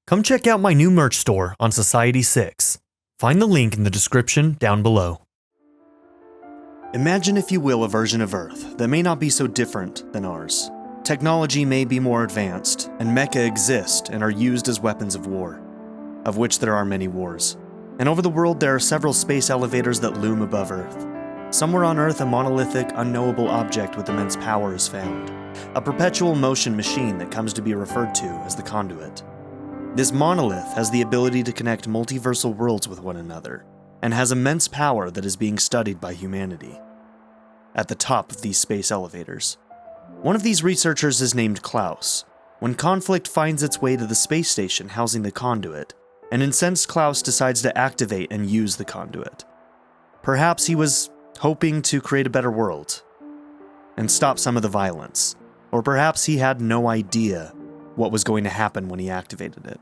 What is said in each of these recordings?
Come check out my new merch store on Society 6. Find the link in the description down below. Imagine, if you will, a version of Earth that may not be so different than ours. Technology may be more advanced, and mecha exist and are used as weapons of war, of which there are many wars. And over the world there are several space elevators that loom above Earth. Somewhere on Earth, a monolithic, unknowable object with immense power is found, a perpetual motion machine that comes to be referred to as the conduit. This monolith has the ability to connect multiversal worlds with one another, and has immense power that is being studied by humanity. At the top of these space elevators, one of these researchers is named Klaus. When conflict finds its way to the space station housing the conduit, an incensed Klaus decides to activate and use the conduit. Perhaps he was hoping to create a better world and stop some of the violence, or perhaps he had no idea what was going to happen when he activated it.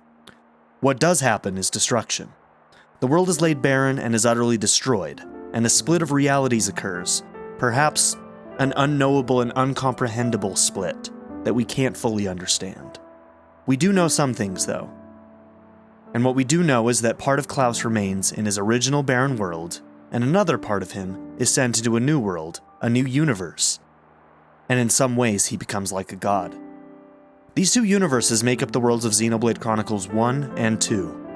What does happen is destruction. The world is laid barren and is utterly destroyed, and a split of realities occurs, perhaps an unknowable and uncomprehendable split that we can't fully understand. We do know some things, though. And what we do know is that part of Klaus remains in his original barren world, and another part of him is sent into a new world, a new universe. And in some ways, he becomes like a god. These two universes make up the worlds of Xenoblade Chronicles 1 and 2.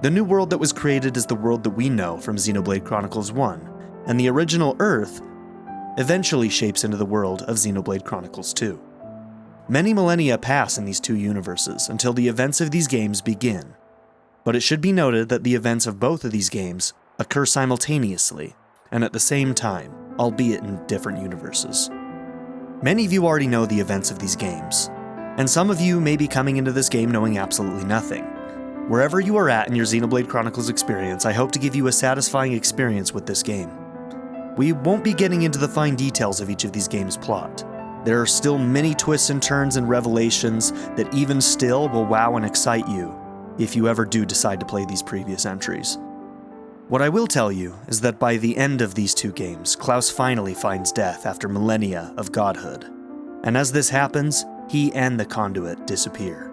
The new world that was created is the world that we know from Xenoblade Chronicles 1, and the original Earth eventually shapes into the world of Xenoblade Chronicles 2. Many millennia pass in these two universes until the events of these games begin, but it should be noted that the events of both of these games occur simultaneously and at the same time, albeit in different universes. Many of you already know the events of these games, and some of you may be coming into this game knowing absolutely nothing. Wherever you are at in your Xenoblade Chronicles experience, I hope to give you a satisfying experience with this game. We won't be getting into the fine details of each of these games' plot. There are still many twists and turns and revelations that even still will wow and excite you if you ever do decide to play these previous entries. What I will tell you is that by the end of these two games, Klaus finally finds death after millennia of godhood. And as this happens, he and the conduit disappear.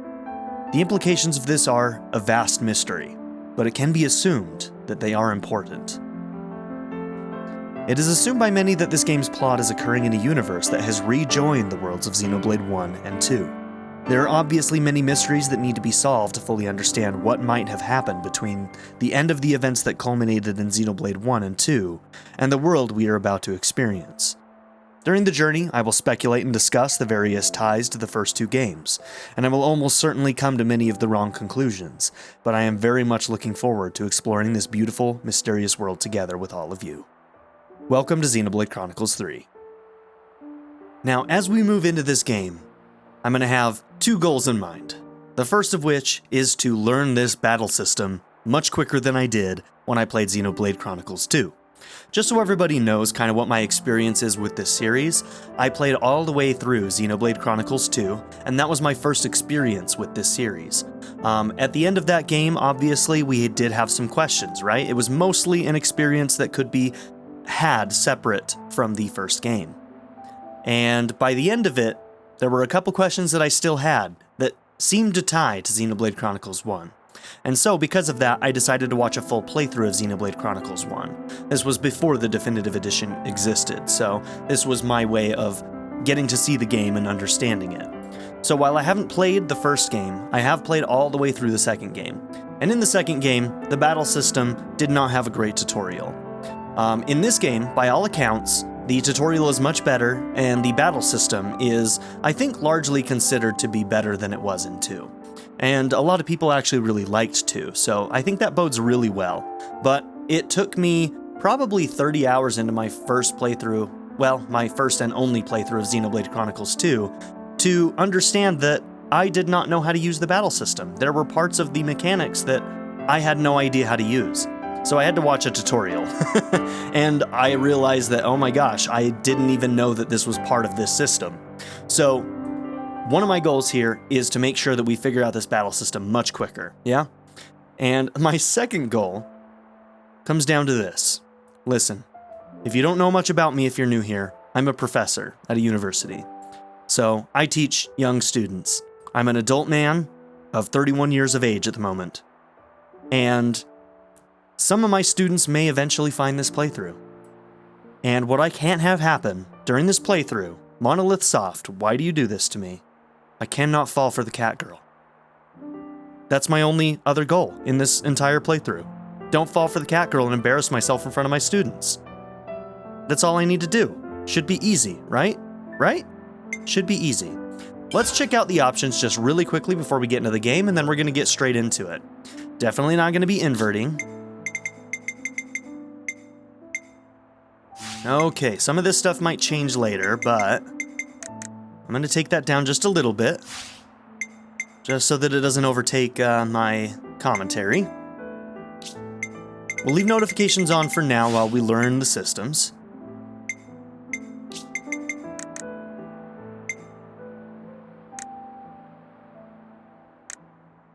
The implications of this are a vast mystery, but it can be assumed that they are important. It is assumed by many that this game's plot is occurring in a universe that has rejoined the worlds of Xenoblade 1 and 2. There are obviously many mysteries that need to be solved to fully understand what might have happened between the end of the events that culminated in Xenoblade 1 and 2 and the world we are about to experience. During the journey, I will speculate and discuss the various ties to the first two games, and I will almost certainly come to many of the wrong conclusions, but I am very much looking forward to exploring this beautiful, mysterious world together with all of you. Welcome to Xenoblade Chronicles 3. Now, as we move into this game, I'm going to have two goals in mind. The first of which is to learn this battle system much quicker than I did when I played Xenoblade Chronicles 2. Just so everybody knows kind of what my experience is with this series, I played all the way through Xenoblade Chronicles 2, and that was my first experience with this series. At the end of that game, obviously, we did have some questions, right? It was mostly an experience that could be had separate from the first game. And by the end of it, there were a couple questions that I still had that seemed to tie to Xenoblade Chronicles 1. And so, because of that, I decided to watch a full playthrough of Xenoblade Chronicles 1. This was before the Definitive Edition existed, so this was my way of getting to see the game and understanding it. So while I haven't played the first game, I have played all the way through the second game. And in the second game, the battle system did not have a great tutorial. In this game, by all accounts, the tutorial is much better, and the battle system is, I think, largely considered to be better than it was in 2. And a lot of people actually really liked 2, so I think that bodes really well. But it took me probably 30 hours into my first playthrough, well, my first and only playthrough of Xenoblade Chronicles 2, to understand that I did not know how to use the battle system. There were parts of the mechanics that I had no idea how to use. So I had to watch a tutorial, and I realized that, oh my gosh, I didn't even know that this was part of this system. So one of my goals here is to make sure that we figure out this battle system much quicker, yeah? And my second goal comes down to this. Listen, if you don't know much about me if you're new here, I'm a professor at a university. So I teach young students. I'm an adult man, of 31 years of age at the moment. And some of my students may eventually find this playthrough. And what I can't have happen during this playthrough, Monolith Soft, why do you do this to me? I cannot fall for the cat girl. That's my only other goal in this entire playthrough. Don't fall for the cat girl and embarrass myself in front of my students. That's all I need to do. Should be easy, right? Right? Should be easy. Let's check out the options just really quickly before we get into the game, and then we're going to get straight into it. Definitely not going to be inverting. Okay, some of this stuff might change later, but I'm going to take that down just a little bit, just so that it doesn't overtake my commentary. We'll leave notifications on for now while we learn the systems.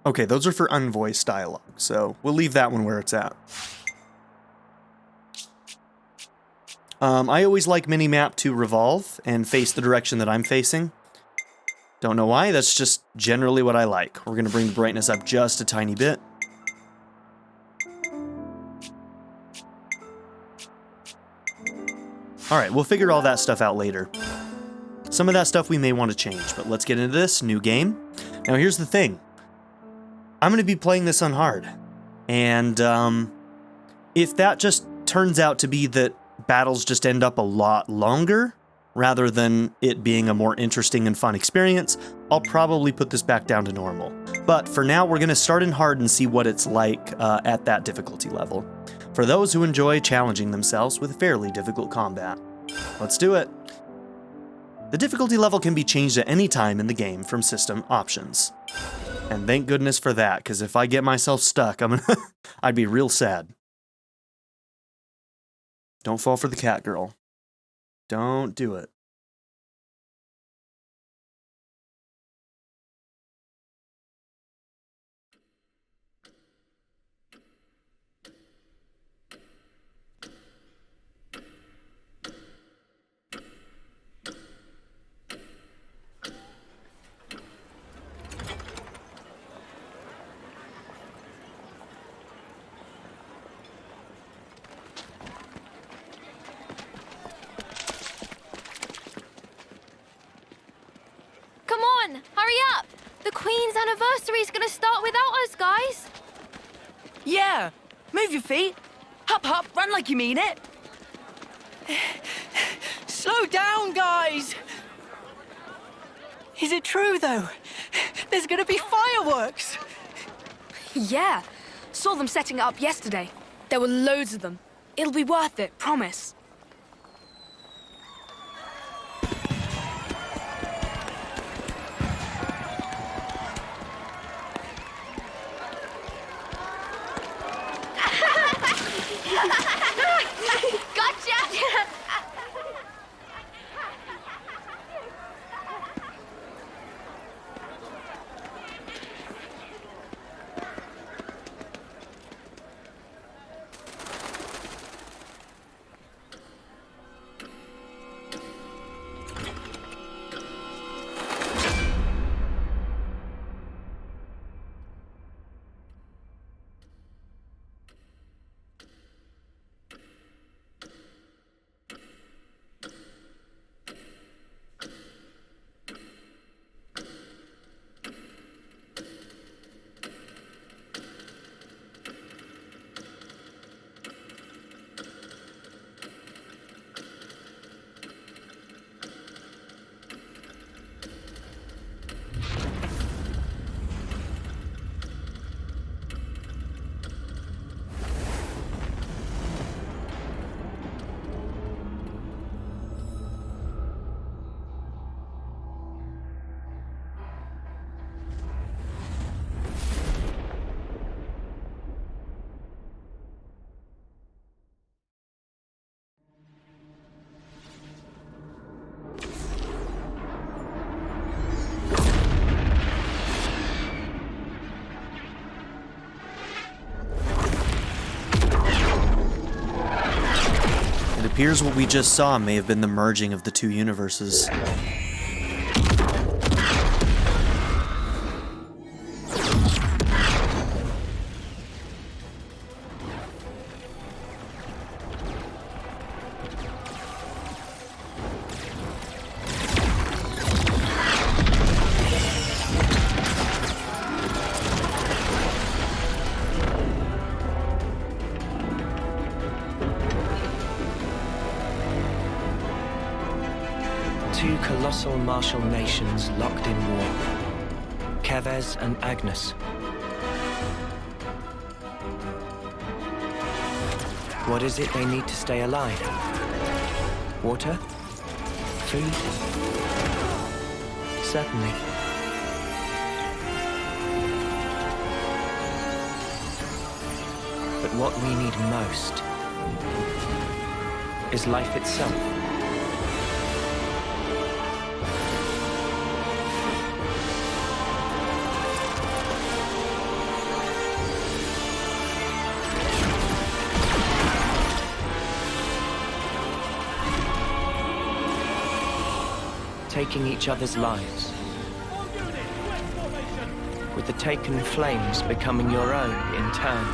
Okay, those are for unvoiced dialogue, so we'll leave that one where it's at. I always like Minimap to revolve and face the direction that I'm facing. Don't know why, that's just generally what I like. We're going to bring the brightness up just a tiny bit. Alright, we'll figure all that stuff out later. Some of that stuff we may want to change, but let's get into this new game. Now here's the thing. I'm going to be playing this on hard. And if that just turns out to be that battles just end up a lot longer, rather than it being a more interesting and fun experience, I'll probably put this back down to normal. But for now, we're going to start in hard and see what it's like at that difficulty level, for those who enjoy challenging themselves with fairly difficult combat. Let's do it. The difficulty level can be changed at any time in the game from system options. And thank goodness for that, because if I get myself stuck, I'd be real sad. Don't fall for the cat girl. Don't do it. Hurry up! The Queen's anniversary's gonna start without us, guys! Yeah! Move your feet! Hop, hop, run like you mean it! Slow down, guys! Is it true, though? There's gonna be fireworks! Yeah! Saw them setting it up yesterday. There were loads of them. It'll be worth it, promise. Gotcha! It appears what we just saw may have been the merging of the two universes. Two colossal martial nations locked in war. Keves and Agnus. What is it they need to stay alive? Water? Food? Certainly. But what we need most is life itself. Taking each other's lives, with the taken flames becoming your own in turn.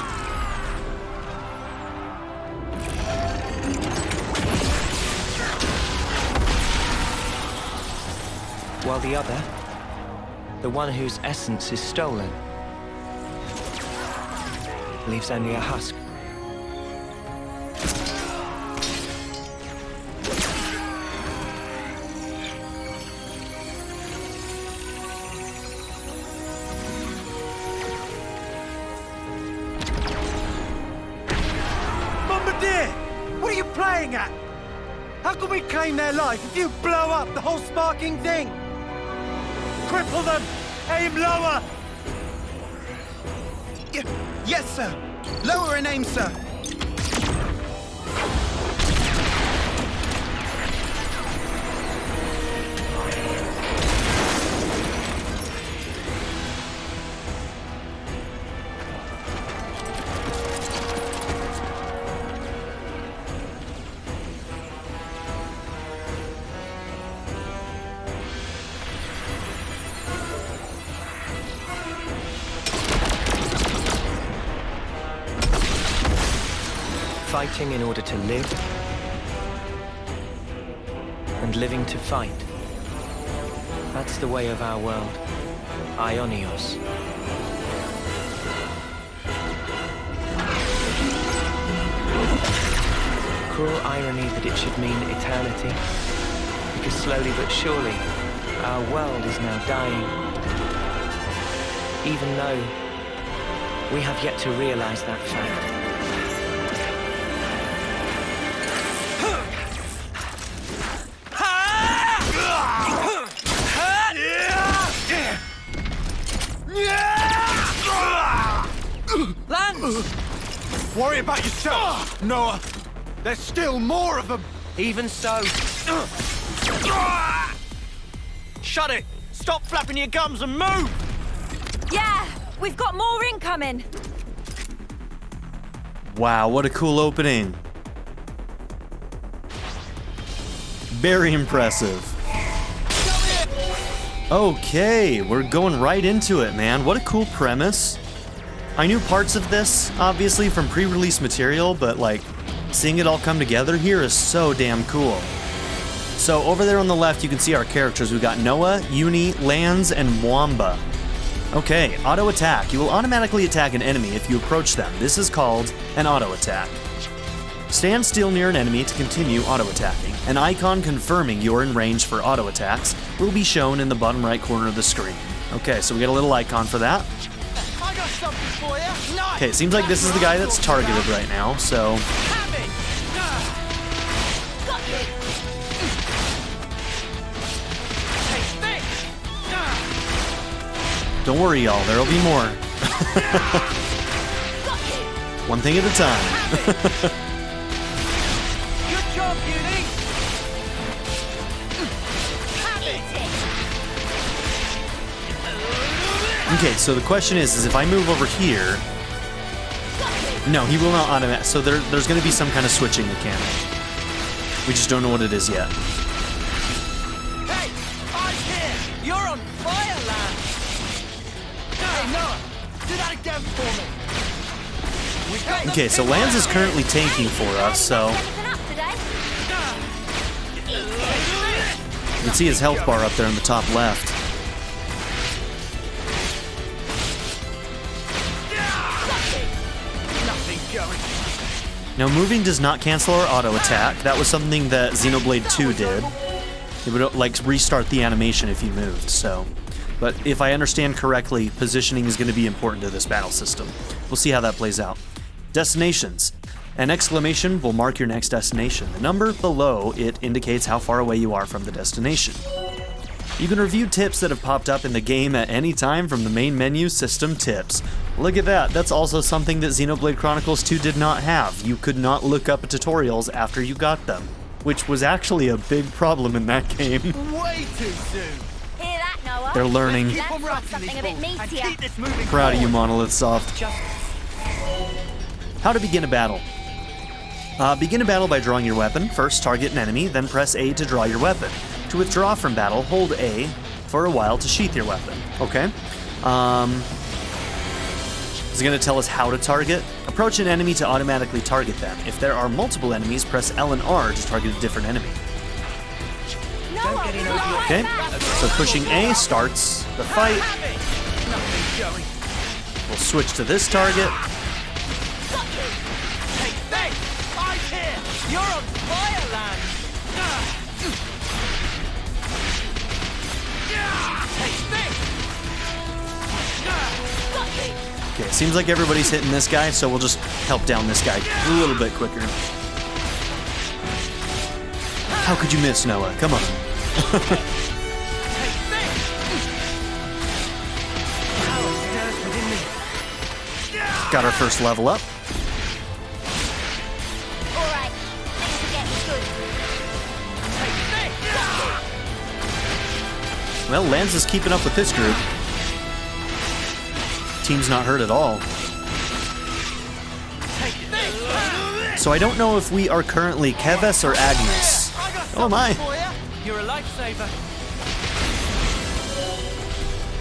While the other, the one whose essence is stolen, leaves only a husk. What are you playing at? How can we claim their life if you blow up the whole sparking thing? Cripple them! Aim lower! Yes, sir. Lower and aim, sir. Fighting in order to live, and living to fight. That's the way of our world. Ionios. Cruel irony that it should mean eternity, because slowly but surely, our world is now dying. Even though we have yet to realize that fact. Lanz! Worry about yourself, Noah. There's still more of them. Even so. Shut it! Stop flapping your gums and move! Yeah, we've got more incoming. Wow, what a cool opening. Very impressive. Okay, we're going right into it, man. What a cool premise. I knew parts of this, obviously, from pre-release material, but like, seeing it all come together here is so damn cool. So over there on the left, you can see our characters. We've got Noah, Eunie, Lanz, and Mwamba. Okay, auto attack. You will automatically attack an enemy if you approach them. This is called an auto attack. Stand still near an enemy to continue auto attacking. An icon confirming you're in range for auto attacks will be shown in the bottom right corner of the screen. Okay, so we get a little icon for that. I got something for you. Nice. Okay, it seems like this is the guy that's targeted right now, so... Have it. Got it. Take this. Don't worry, y'all, there'll be more. One thing at a time. Good job, Eunie. Have it. Okay, so the question is if I move over here... No, he will not automatic. So there's going to be some kind of switching mechanic. We just don't know what it is yet. Hey, I'm here. You're on fire, Lanz. Hey, Noah, do that again for me. Okay, so Lanz is currently tanking for us, so... Anything up today? You can see his health bar up there in the top left. Now, moving does not cancel our auto attack. That was something that Xenoblade 2 did. It would like restart the animation if you moved, so. But if I understand correctly, positioning is going to be important to this battle system. We'll see how that plays out. Destinations. An exclamation will mark your next destination. The number below it indicates how far away you are from the destination. You can review tips that have popped up in the game at any time from the main menu, System Tips. Look at that, that's also something that Xenoblade Chronicles 2 did not have. You could not look up tutorials after you got them, which was actually a big problem in that game. Way too soon. Hear that, Noah? They're learning. Keep on Let's wrapping something a these bit balls and meatier. keep this moving Proud of you, forward. Monolith Soft. How to begin a battle. Begin a battle by drawing your weapon. First, target an enemy, then press A to draw your weapon. To withdraw from battle, hold A for a while to sheath your weapon. Okay. It's going to tell us how to target. Approach an enemy to automatically target them. If there are multiple enemies, press L and R to target a different enemy. Noah, we got Okay, back. so pushing A starts the fight. Nothing showing. We'll switch to this target. Hey, thanks! I'm here! You're on fire, Lanz! Hey, thanks! Okay, seems like everybody's hitting this guy, so we'll just help down this guy a little bit quicker. How could you miss, Noah? Come on. Got our first level up. All right, things are getting good. Well, Lanz is keeping up with this group. Team's not hurt at all. So I don't know if we are currently Keves or Agnus. Oh my. You're a lifesaver.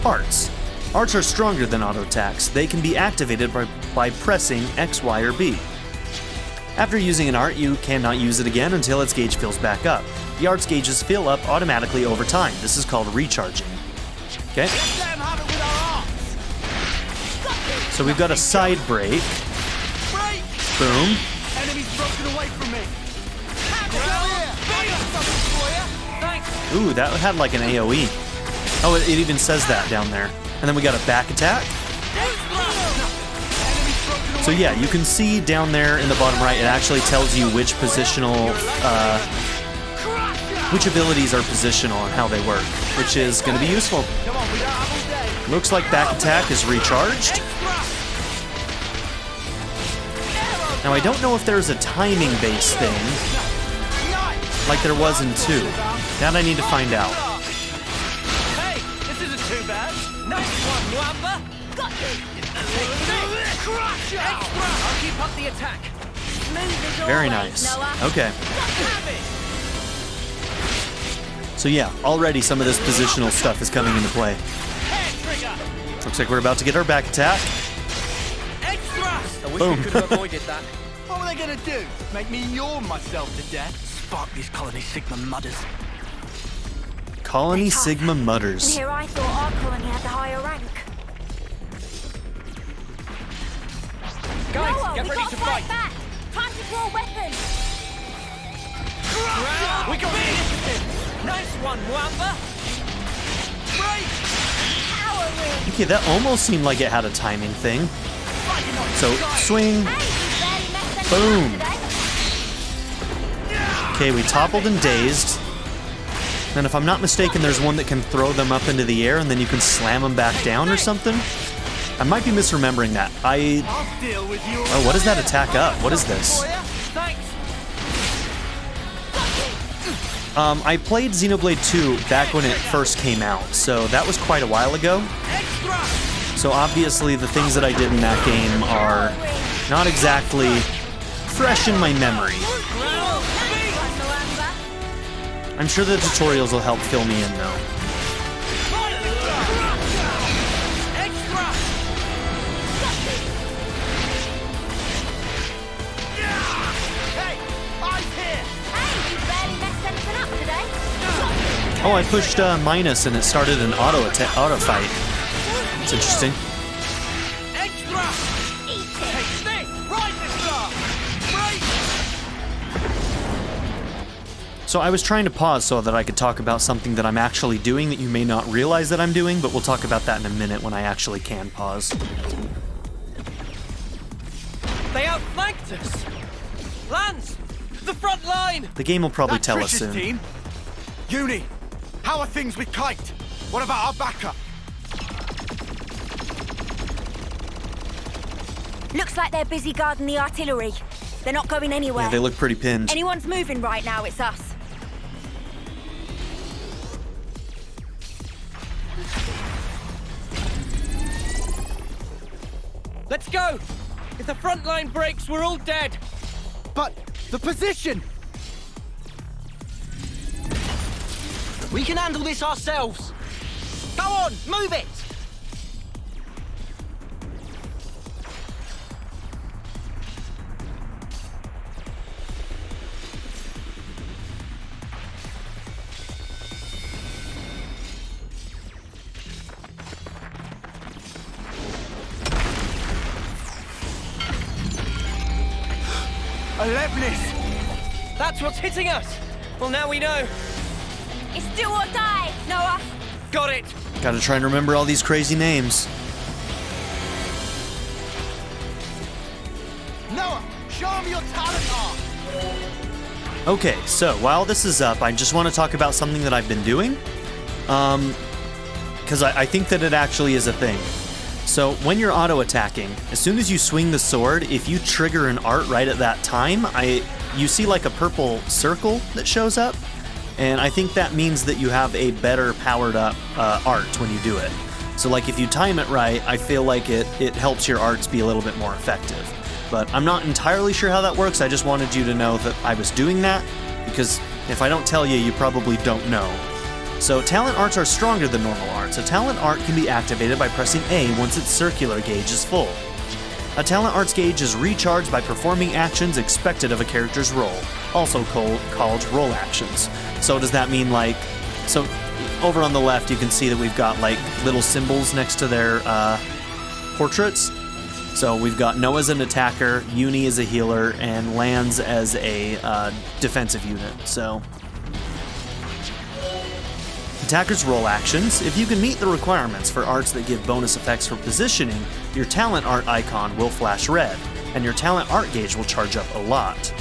Arts. Arts are stronger than auto attacks. They can be activated by pressing X, Y, or B. After using an art, you cannot use it again until its gauge fills back up. The art's gauges fill up automatically over time. This is called recharging. Okay? So we've got a side break. Boom. Enemy's broken away from me. Ooh, that had like an AoE. Oh, it even says that down there. And then we got a back attack. So yeah, you can see down there in the bottom right, it actually tells you which positional, which abilities are positional and how they work, which is going to be useful. Looks like back attack is recharged. Now I don't know if there's a timing-based thing, like there was in 2. That I need to find out. Hey, this isn't too bad. Nice one, Wamba. Got you. I'll keep up the attack. Smooth as Very always, nice. Noah. Okay. So yeah, already some of this positional stuff is coming into play. Looks like we're about to get our back attack. I wish Boom. we could have avoided that. What were they gonna do? Make me yawn myself to death? Spark these colony Sigma mudders. Colony They're tough. Sigma And Mutters. here I thought our colony had the higher rank. Guys, Noah, get we ready gotta to fight. back. Time to draw weapons. We got the initiative. Nice one, Wamba. Power ring. Okay, that almost seemed like it had a timing thing. So, swing. Hey, you barely messed anything Boom. up today. Okay, we toppled and dazed. And if I'm not mistaken, there's one that can throw them up into the air and then you can slam them back down or something. I might be misremembering that. I'll deal with you. Oh, what is that attack up? What is this? Thanks. I played Xenoblade 2 back when it first came out, so that was quite a while ago. So obviously the things that I did in that game are not exactly fresh in my memory. I'm sure the tutorials will help fill me in though. Hey, you barely messed anything up today. Oh, I pushed minus and it started an auto fight. It's interesting. Eat it. So I was trying to pause so that I could talk about something that I'm actually doing that you may not realize that I'm doing, but we'll talk about that in a minute when I actually can pause. They outflanked us! Lanz! The front line! The game will probably tell us Trish's soon. team? Eunie, how are things with Kite? What about our backup? Looks like they're busy guarding the artillery. They're not going anywhere. Yeah, they look pretty pinned. Anyone's moving right now, it's us. Let's go! If the front line breaks, we're all dead! But the position! We can handle this ourselves. Go on, move it! Alevnis! That's what's hitting us! Well, now we know. It's do or die, Noah. Got it! Gotta try and remember all these crazy names. Noah, show me your talent art! Okay, so while this is up, I just want to talk about something that I've been doing. Because I think that it actually is a thing. So when you're auto-attacking, as soon as you swing the sword, if you trigger an art right at that time, you see like a purple circle that shows up, and I think that means that you have a better powered up art when you do it. So like if you time it right, I feel like it helps your arts be a little bit more effective. But I'm not entirely sure how that works. I just wanted you to know that I was doing that, because if I don't tell you, you probably don't know. So talent arts are stronger than normal arts. A talent art can be activated by pressing A once its circular gauge is full. A talent arts gauge is recharged by performing actions expected of a character's role, also called role actions. So does that mean so over on the left you can see that we've got like little symbols next to their portraits. So we've got Noah as an attacker, Eunie as a healer, and Lanz as a defensive unit. So attackers' role actions. If you can meet the requirements for arts that give bonus effects for positioning, your talent art icon will flash red, and your talent art gauge will charge up a lot.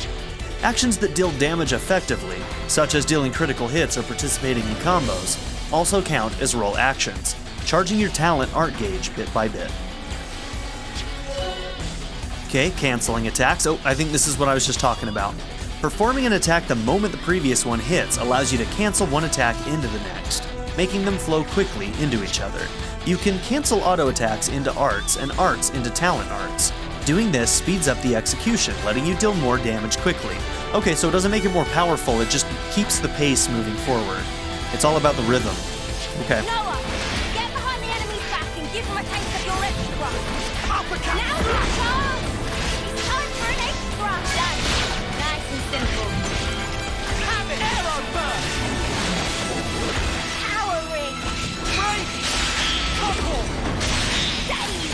Actions that deal damage effectively, such as dealing critical hits or participating in combos, also count as role actions, charging your talent art gauge bit by bit. Okay, canceling attacks. Oh, I think this is what I was just talking about. Performing an attack the moment the previous one hits allows you to cancel one attack into the next, making them flow quickly into each other. You can cancel auto attacks into arts and arts into talent arts. Doing this speeds up the execution, letting you deal more damage quickly. Okay, so it doesn't make it more powerful, it just keeps the pace moving forward. It's all about the rhythm. Okay. Noah, get behind the enemy's back and give them a taste of your extra. Uppercut! Now's your chance! It's time for an extra! Done. Nice and simple. Have it! Arrow burst! Powering. Break! Couple! Save.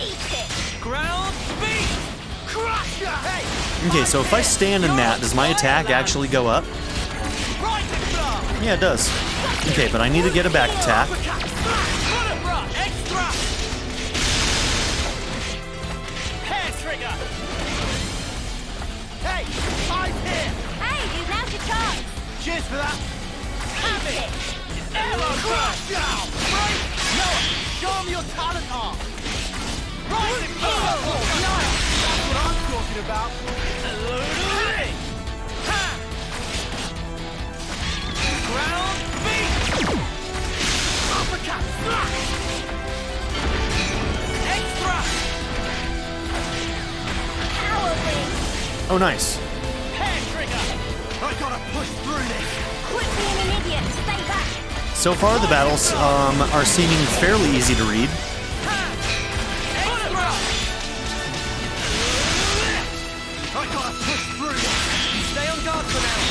Eat it. Ground beat! Crusher! Hey! Okay, so if I stand in that, does my attack actually go up? Rising blow! Yeah, it does. Okay, but I need to get a back attack. Uppercut! Bullet extra! Hair trigger! Hey! I'm here! Hey, dude, now's your chance. Cheers for that! Have it. Arrow burst! Down! Break! Noah, show me your talent art! Rising blow! Nice! That's what I'm talking about! Hey! Ha! Ground beat! Uppercut! Slash! Extra! Powering. Oh, nice. Hair trigger! I gotta push through this! Quit being an idiot. Stay back. So far, the battles are seeming fairly easy to read. Extra! I gotta push through this! Stay on guard for now.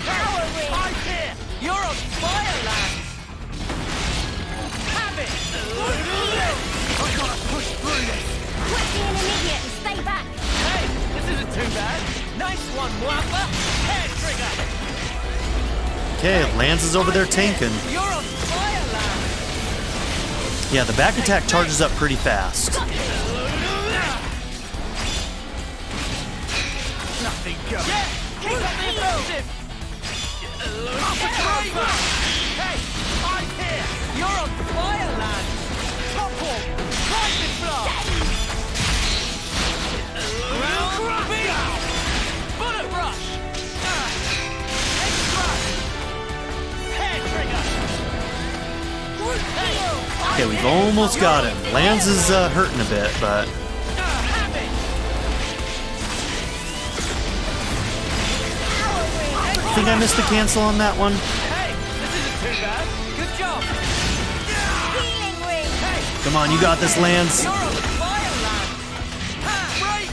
Powering. I'm here! You're on fire, Lanz! Have it! I gotta push through this! Quit being an idiot and stay back. Hey, this is isn't too bad. Nice one, Wapper. Hair trigger. Okay, Lanz is over there tanking. You're on fire, Lanz. Yeah, the back attack charges up pretty fast. Nothing goes. Yeah, keep up the offensive. Hey, I'm here. You're on fire, Lanz. Topple. Lightning blast. Ground beat. Bullet rush. Express. Hair trigger. Okay, we've almost got him. Lanz is hurting a bit, but Have it. I think I missed the cancel on that one. Hey, this isn't too bad. Good job. Healing ring. Come on, you got this, Lanz. You're on fire, Lanz. Break.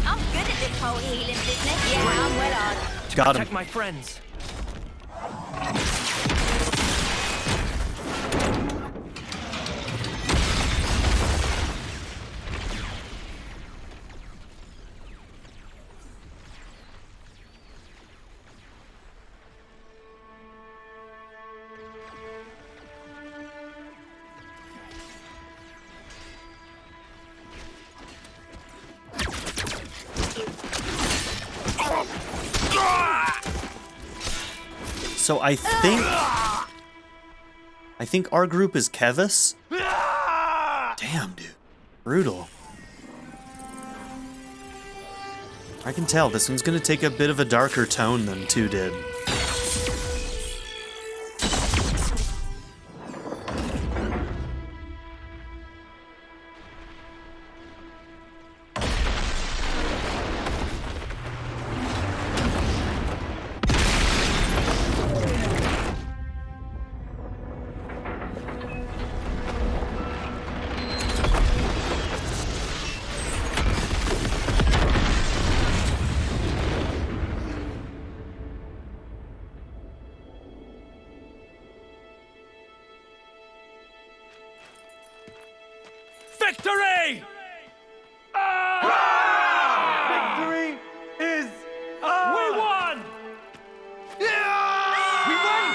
I'm good at this whole healing business. Yeah, I'm well on. Got him. Protect my friends. So I think our group is Keves. Damn, dude. Brutal. I can tell this one's gonna take a bit of a darker tone than 2 did. Victory! Victory is ours! We won! We won!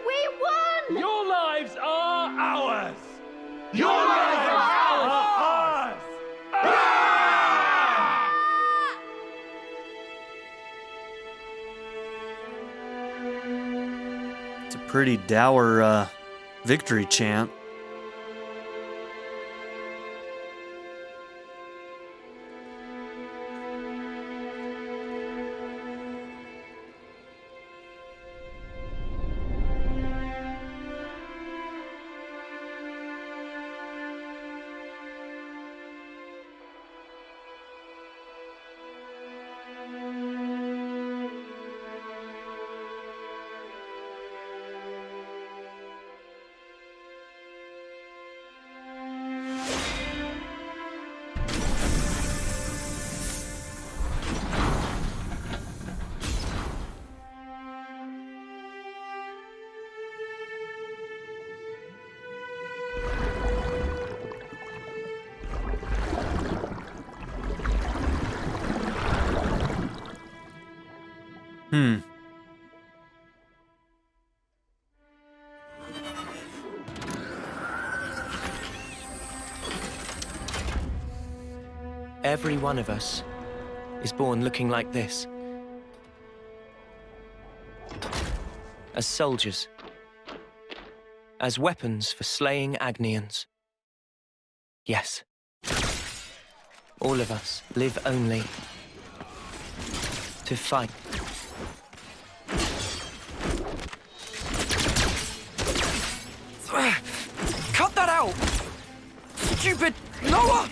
We won! Your lives are ours! Your lives are ours! It's a pretty dour victory chant. Every one of us is born looking like this. As soldiers. As weapons for slaying Agnians. Yes. All of us live only to fight. Cut that out! Stupid Noah!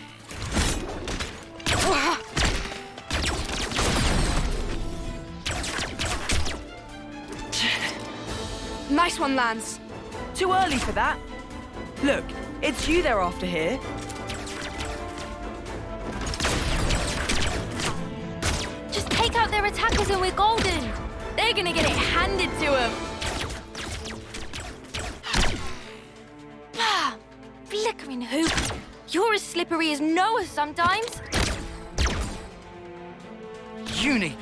Nice one, Lanz. Too early for that. Look, it's you they're after here. Just take out their attackers and we're golden. They're gonna get it handed to them. flickering hoop. You're as slippery as Noah sometimes. Eunie!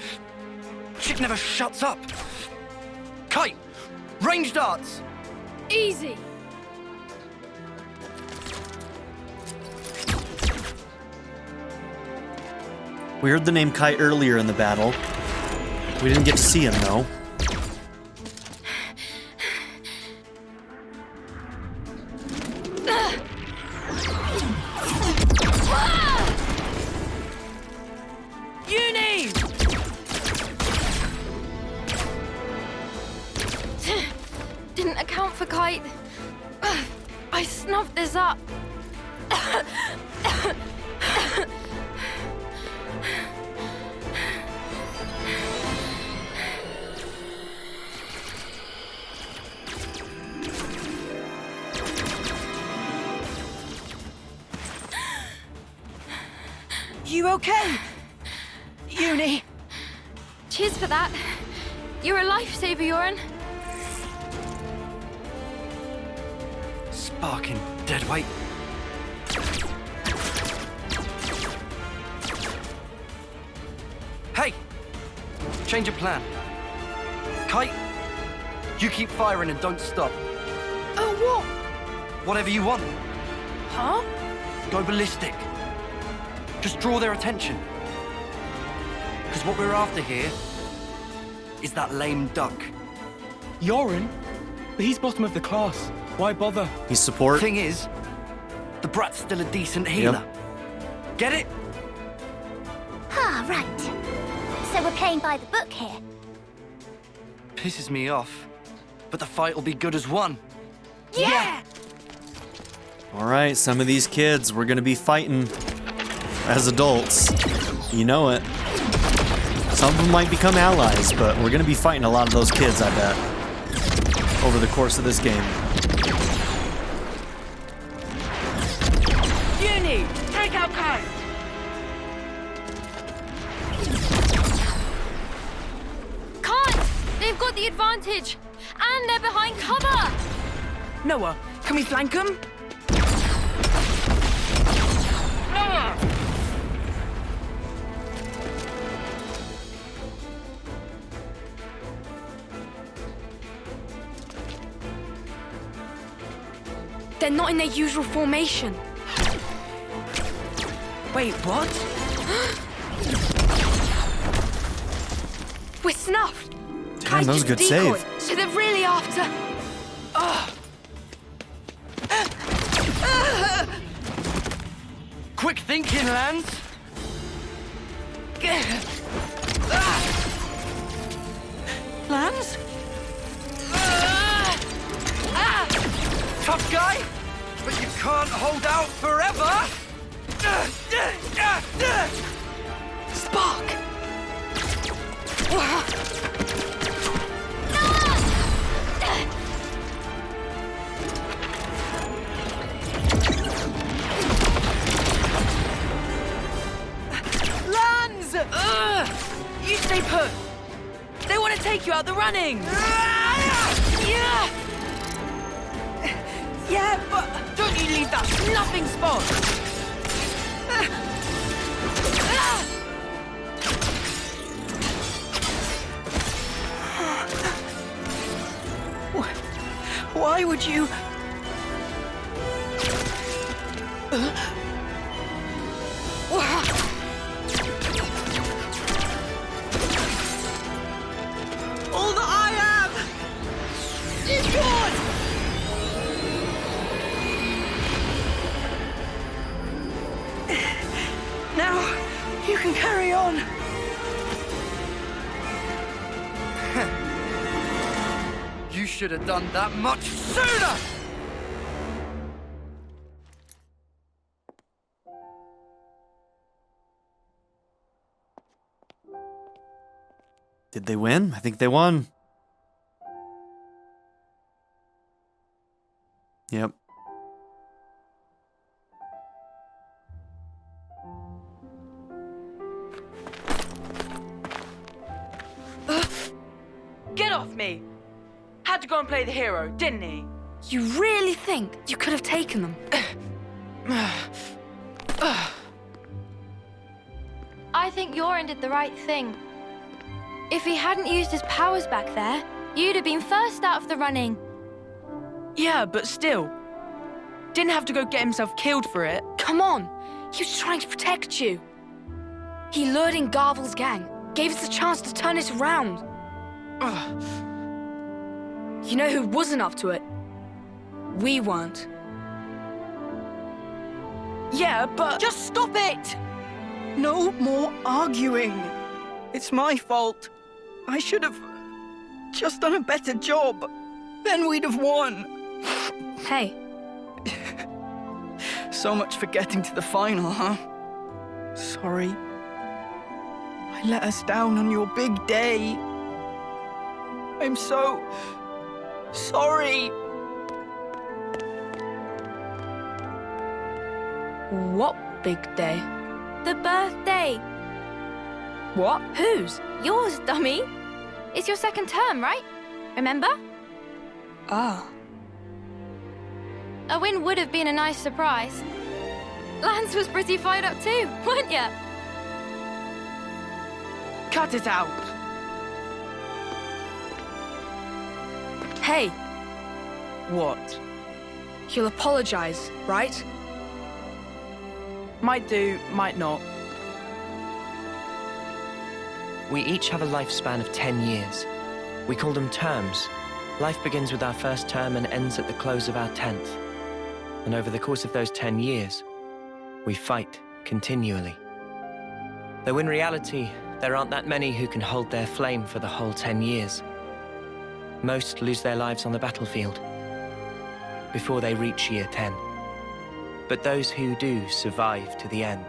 Chick never shuts up! Kite! Range darts! Easy. We heard the name Kite earlier in the battle. We didn't get to see him, though. Eunie! Didn't account for Kite. I snuffed this up. You okay? Eunie? Cheers for that. You're a lifesaver, Yoren. Sparking deadweight. Hey! Change of plan. Kite, you keep firing and don't stop. Oh, what? Whatever you want. Huh? Go ballistic. Just draw their attention. Because what we're after here is that lame duck. Yoren? But he's bottom of the class. Why bother? He's support. Thing is, the brat's still a decent healer. Get it? Ah, right. So we're playing by the book here. Pisses me off. But the fight will be good as one. Yeah! All right, some of these kids, we're gonna be fighting as adults. You know it. Some of them might become allies, but we're gonna be fighting a lot of those kids, I bet, over the course of this game. Eunie, take out Kite! Can't! They've got the advantage! And they're behind cover! Noah, can we flank them? Noah! They're not in their usual formation. Wait, what? We're snuffed. Damn, that was a good save. So they're really after... Quick thinking, Lanz. Lanz? Tough guy, but you can't hold out forever. Spark! Lanz! You stay put. They want to take you out the running. Yeah, but don't you leave that snuffing spot. Why would you... All that I am is yours! Now, you can carry on. You should have done that much sooner! Did they win? I think they won. Yep. Get off me! Had to go and play the hero, didn't he? You really think you could have taken them? I think Yoren did the right thing. If he hadn't used his powers back there, you'd have been first out of the running. Yeah, but still. Didn't have to go get himself killed for it. Come on, he was trying to protect you. He lured in Garvel's gang, gave us a chance to turn it around. Ugh. You know who wasn't up to it? We weren't. Yeah, but... Just stop it! No more arguing. It's my fault. I should have just done a better job. Then we'd have won. Hey. So much for getting to the final, huh? Sorry. I let us down on your big day. I'm so... sorry. What big day? The birthday. What? Whose? Yours, dummy. It's your second term, right? Remember? Ah. A win would have been a nice surprise. Lanz was pretty fired up too, weren't ya? Cut it out. Hey, What? you'll apologize, right? Might do, might not. We each have a lifespan of 10 years. We call them terms. Life begins with our first term and ends at the close of our 10th. And over the course of those 10 years, we fight continually. Though in reality, there aren't that many who can hold their flame for the whole 10 years. Most lose their lives on the battlefield before they reach year 10. But those who do survive to the end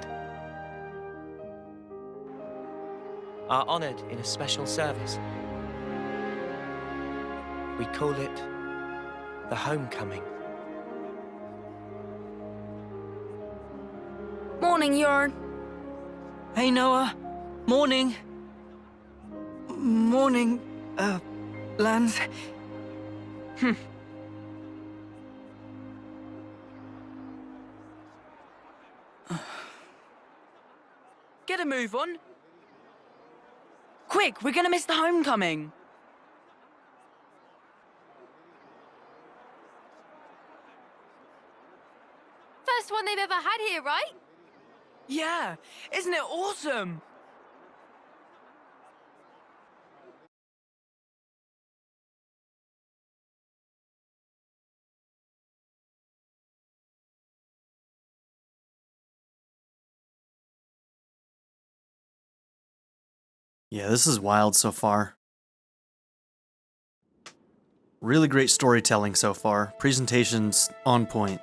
are honored in a special service. We call it the homecoming. Morning, Yoren. Hey, Noah. Morning. Morning, Lanz. Get a move on. Quick, we're gonna miss the homecoming. First one they've ever had here, right? Yeah, isn't it awesome? Yeah, this is wild so far. Really great storytelling so far. Presentations on point.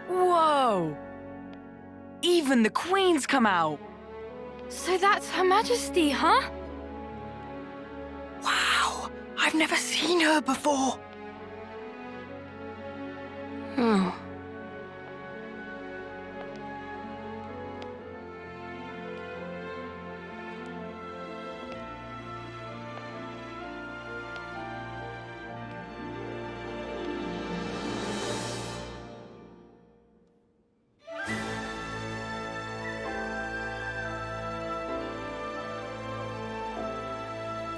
Whoa! Even the Queen's come out. So that's Her Majesty, huh? Wow, I've never seen her before. Hmm.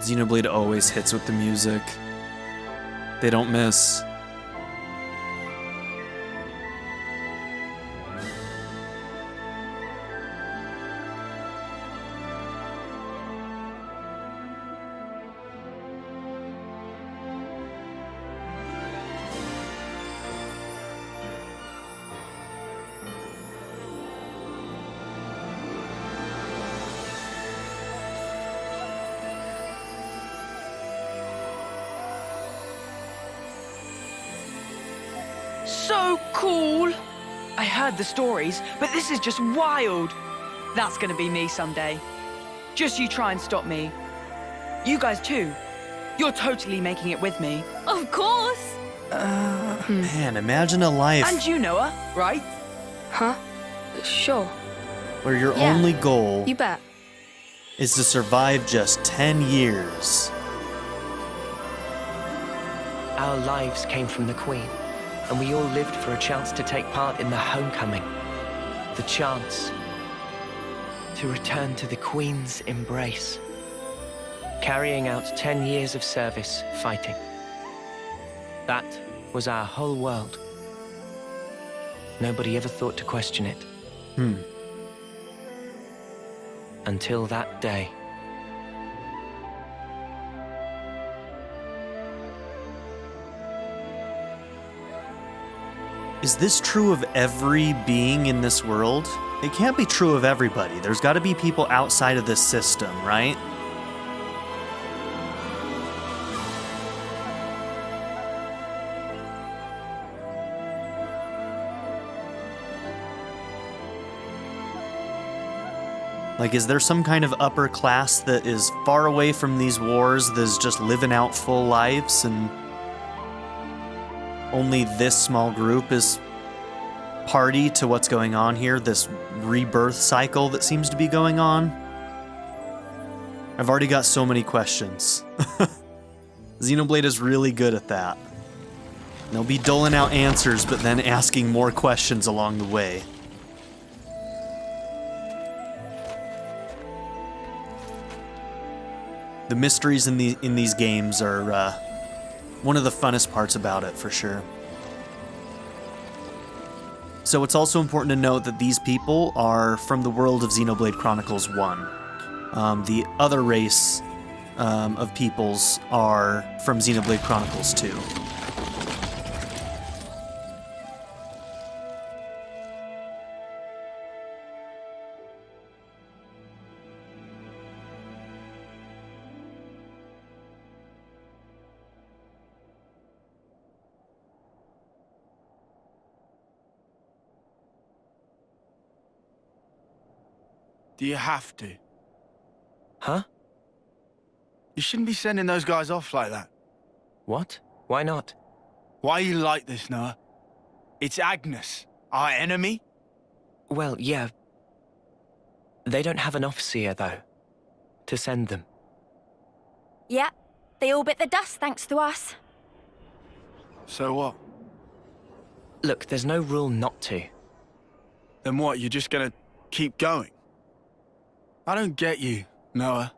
Xenoblade always hits with the music. They don't miss. So cool! I heard the stories, but this is just wild. That's gonna be me someday. Just you try and stop me. You guys too. You're totally making it with me. Of course! Man, imagine a life And you, Noah, right? Huh? Sure. where your Yeah. only goal You bet. is to survive just 10 years. Our lives came from the Queen, and we all lived for a chance to take part in the homecoming. The chance to return to the Queen's embrace. Carrying out 10 years of service fighting. That was our whole world. Nobody ever thought to question it. Until that day. Is this true of every being in this world? It can't be true of everybody. There's got to be people outside of this system, right? Like, is there some kind of upper class that is far away from these wars, that's just living out full lives, and only this small group is party to what's going on here, this rebirth cycle that seems to be going on? I've already got so many questions. Xenoblade is really good at that. They'll be doling out answers, but then asking more questions along the way. The mysteries in these games are one of the funnest parts about it, for sure. So it's also important to note that these people are from the world of Xenoblade Chronicles 1. The other race of peoples are from Xenoblade Chronicles 2. Do you have to? Huh? You shouldn't be sending those guys off like that. What? Why not? Why are you like this, Noah? It's Agnus, our enemy? Well, yeah. They don't have an officer, though, to send them. Yeah, they all bit the dust thanks to us. So what? Look, there's no rule not to. Then what, you're just gonna keep going? I don't get you, Noah.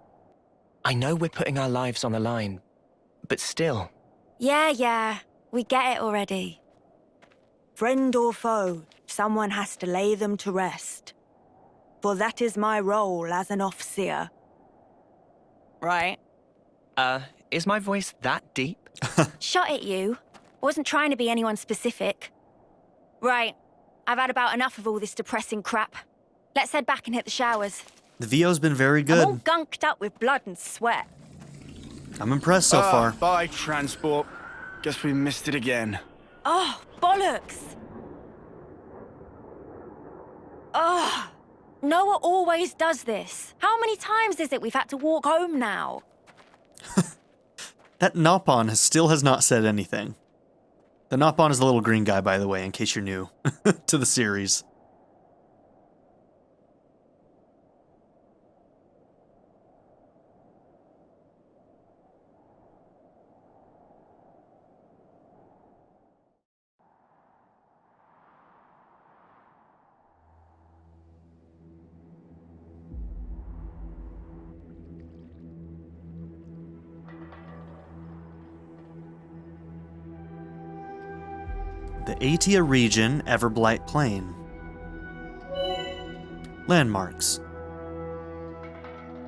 I know we're putting our lives on the line, but still. Yeah, we get it already. Friend or foe, someone has to lay them to rest. For that is my role as an officer. Right. Is my voice that deep? Shot at you. Wasn't trying to be anyone specific. Right, I've had about enough of all this depressing crap. Let's head back and hit the showers. The VO's been very I'm all good. gunked up with blood and sweat. I'm impressed so far. Bye, transport. Guess we missed it again. Oh, bollocks! Ugh! Noah always does this. How many times is it we've had to walk home now? That Nopon still has not said anything. The Nopon is the little green guy, by the way, in case you're new to the series. The Atia region, Everblight Plain. Landmarks.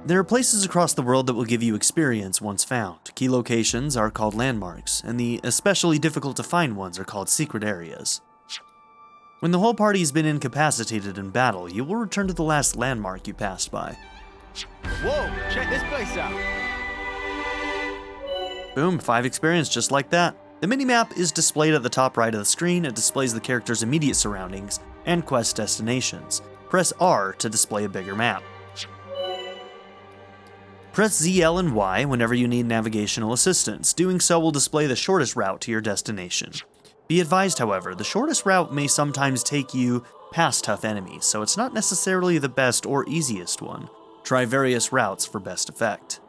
There are places across the world that will give you experience once found. Key locations are called landmarks, and the especially difficult to find ones are called secret areas. When the whole party has been incapacitated in battle, you will return to the last landmark you passed by. Whoa, check this place out. Boom, 5 experience just like that. The minimap is displayed at the top right of the screen. It displays the character's immediate surroundings and quest destinations. Press R to display a bigger map. Press Z, L, and Y whenever you need navigational assistance. Doing so will display the shortest route to your destination. Be advised, however, the shortest route may sometimes take you past tough enemies, so it's not necessarily the best or easiest one. Try various routes for best effect.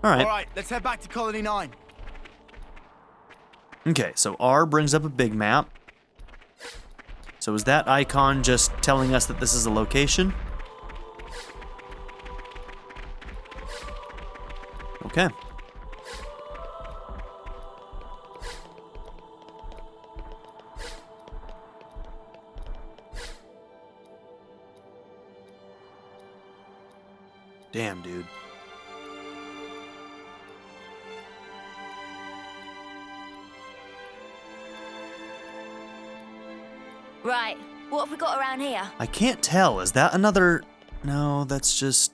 Alright, let's head back to Colony 9. Okay, so R brings up a big map. So is that icon just telling us that this is a location? Okay. Damn, dude. Right, what have we got around here? I can't tell. Is that another... No, that's just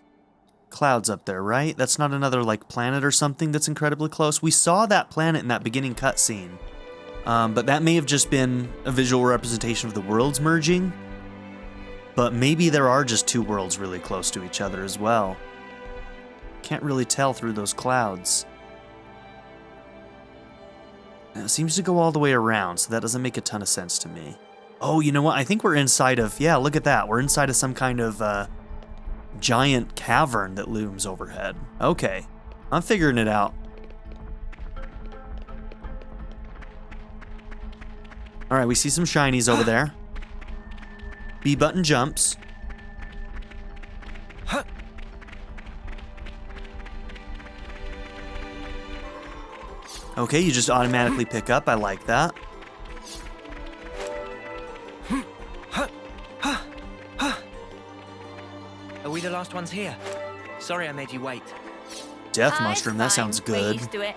clouds up there, right? That's not another, like, planet or something that's incredibly close. We saw that planet in that beginning cutscene. But that may have just been a visual representation of the worlds merging. But maybe there are just two worlds really close to each other as well. Can't really tell through those clouds. Now, it seems to go all the way around, so that doesn't make a ton of sense to me. Oh, you know what? I think we're inside of... Yeah, look at that. We're inside of some kind of giant cavern that looms overhead. Okay. I'm figuring it out. Alright, we see some shinies over there. B button jumps. Okay, you just automatically pick up. I like that. Are we the last ones here? Sorry I made you wait. Death mushroom, that sounds good. We're used to it.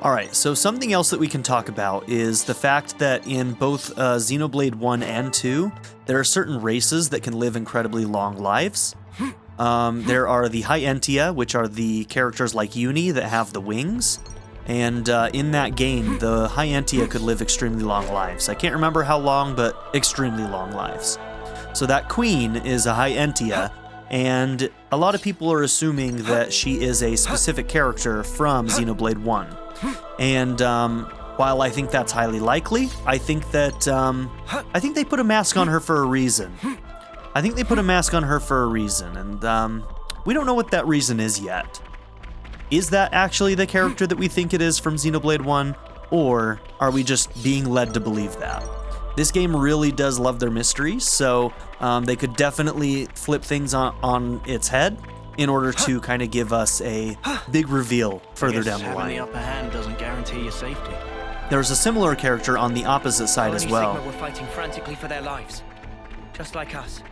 Alright, so something else that we can talk about is the fact that in both Xenoblade 1 and 2, there are certain races that can live incredibly long lives. There are the Hyentia, which are the characters like Eunie that have the wings. And in that game, the Hyentia could live extremely long lives. I can't remember how long, but extremely long lives. So that queen is a Hyentia, and a lot of people are assuming that she is a specific character from Xenoblade 1. And while I think that's highly likely, I think that I think they put a mask on her for a reason. I think they put a mask on her for a reason, and we don't know what that reason is yet. Is that actually the character that we think it is from Xenoblade 1, or are we just being led to believe that? This game really does love their mysteries, so they could definitely flip things on its head in order to kind of give us a big reveal further down the line. Having the upper hand doesn't guarantee your safety. There's a similar character on the opposite side as well. Sigma were fighting frantically for their lives, just like us.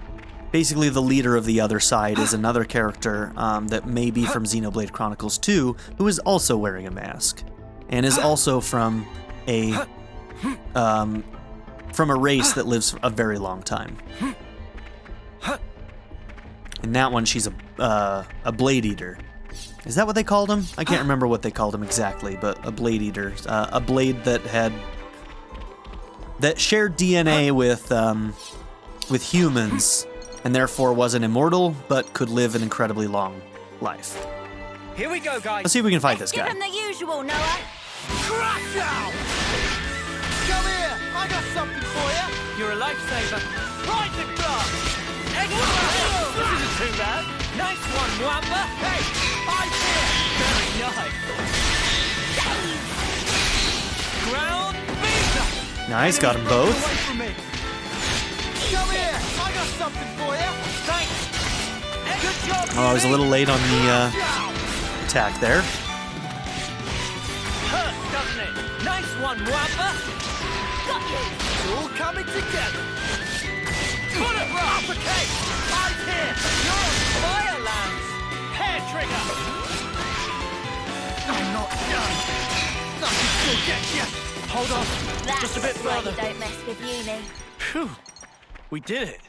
Basically, the leader of the other side is another character that may be from Xenoblade Chronicles 2, who is also wearing a mask, and is also from a race that lives a very long time. In that one, she's a blade eater. Is that what they called him? I can't remember what they called him exactly, but a blade eater, a blade that shared DNA with humans, and therefore wasn't immortal, but could live an incredibly long life. Here we go, guys. Let's see if we can fight this guy. Give him the usual, Noah. Crash out! Come here! I got something for you! You're a lifesaver. Lightning blast! This isn't too bad. Nice one, Wamba. Hey! I'm here! Very nice. Ground beater. Nice, got them both. Away from me! Come here! I got something for you! Thanks. Good job. Oh, I was a little late on the attack there. Hurts, doesn't it? Nice one, Wamba. Got you. It's all coming together! Put it right! Uppercut! I'm here! You're on fire, Lanz. Hair trigger. I'm not done! Nothing will get you! Hold on. That's Just a bit why further. you don't mess with Eunie. Phew! We did it!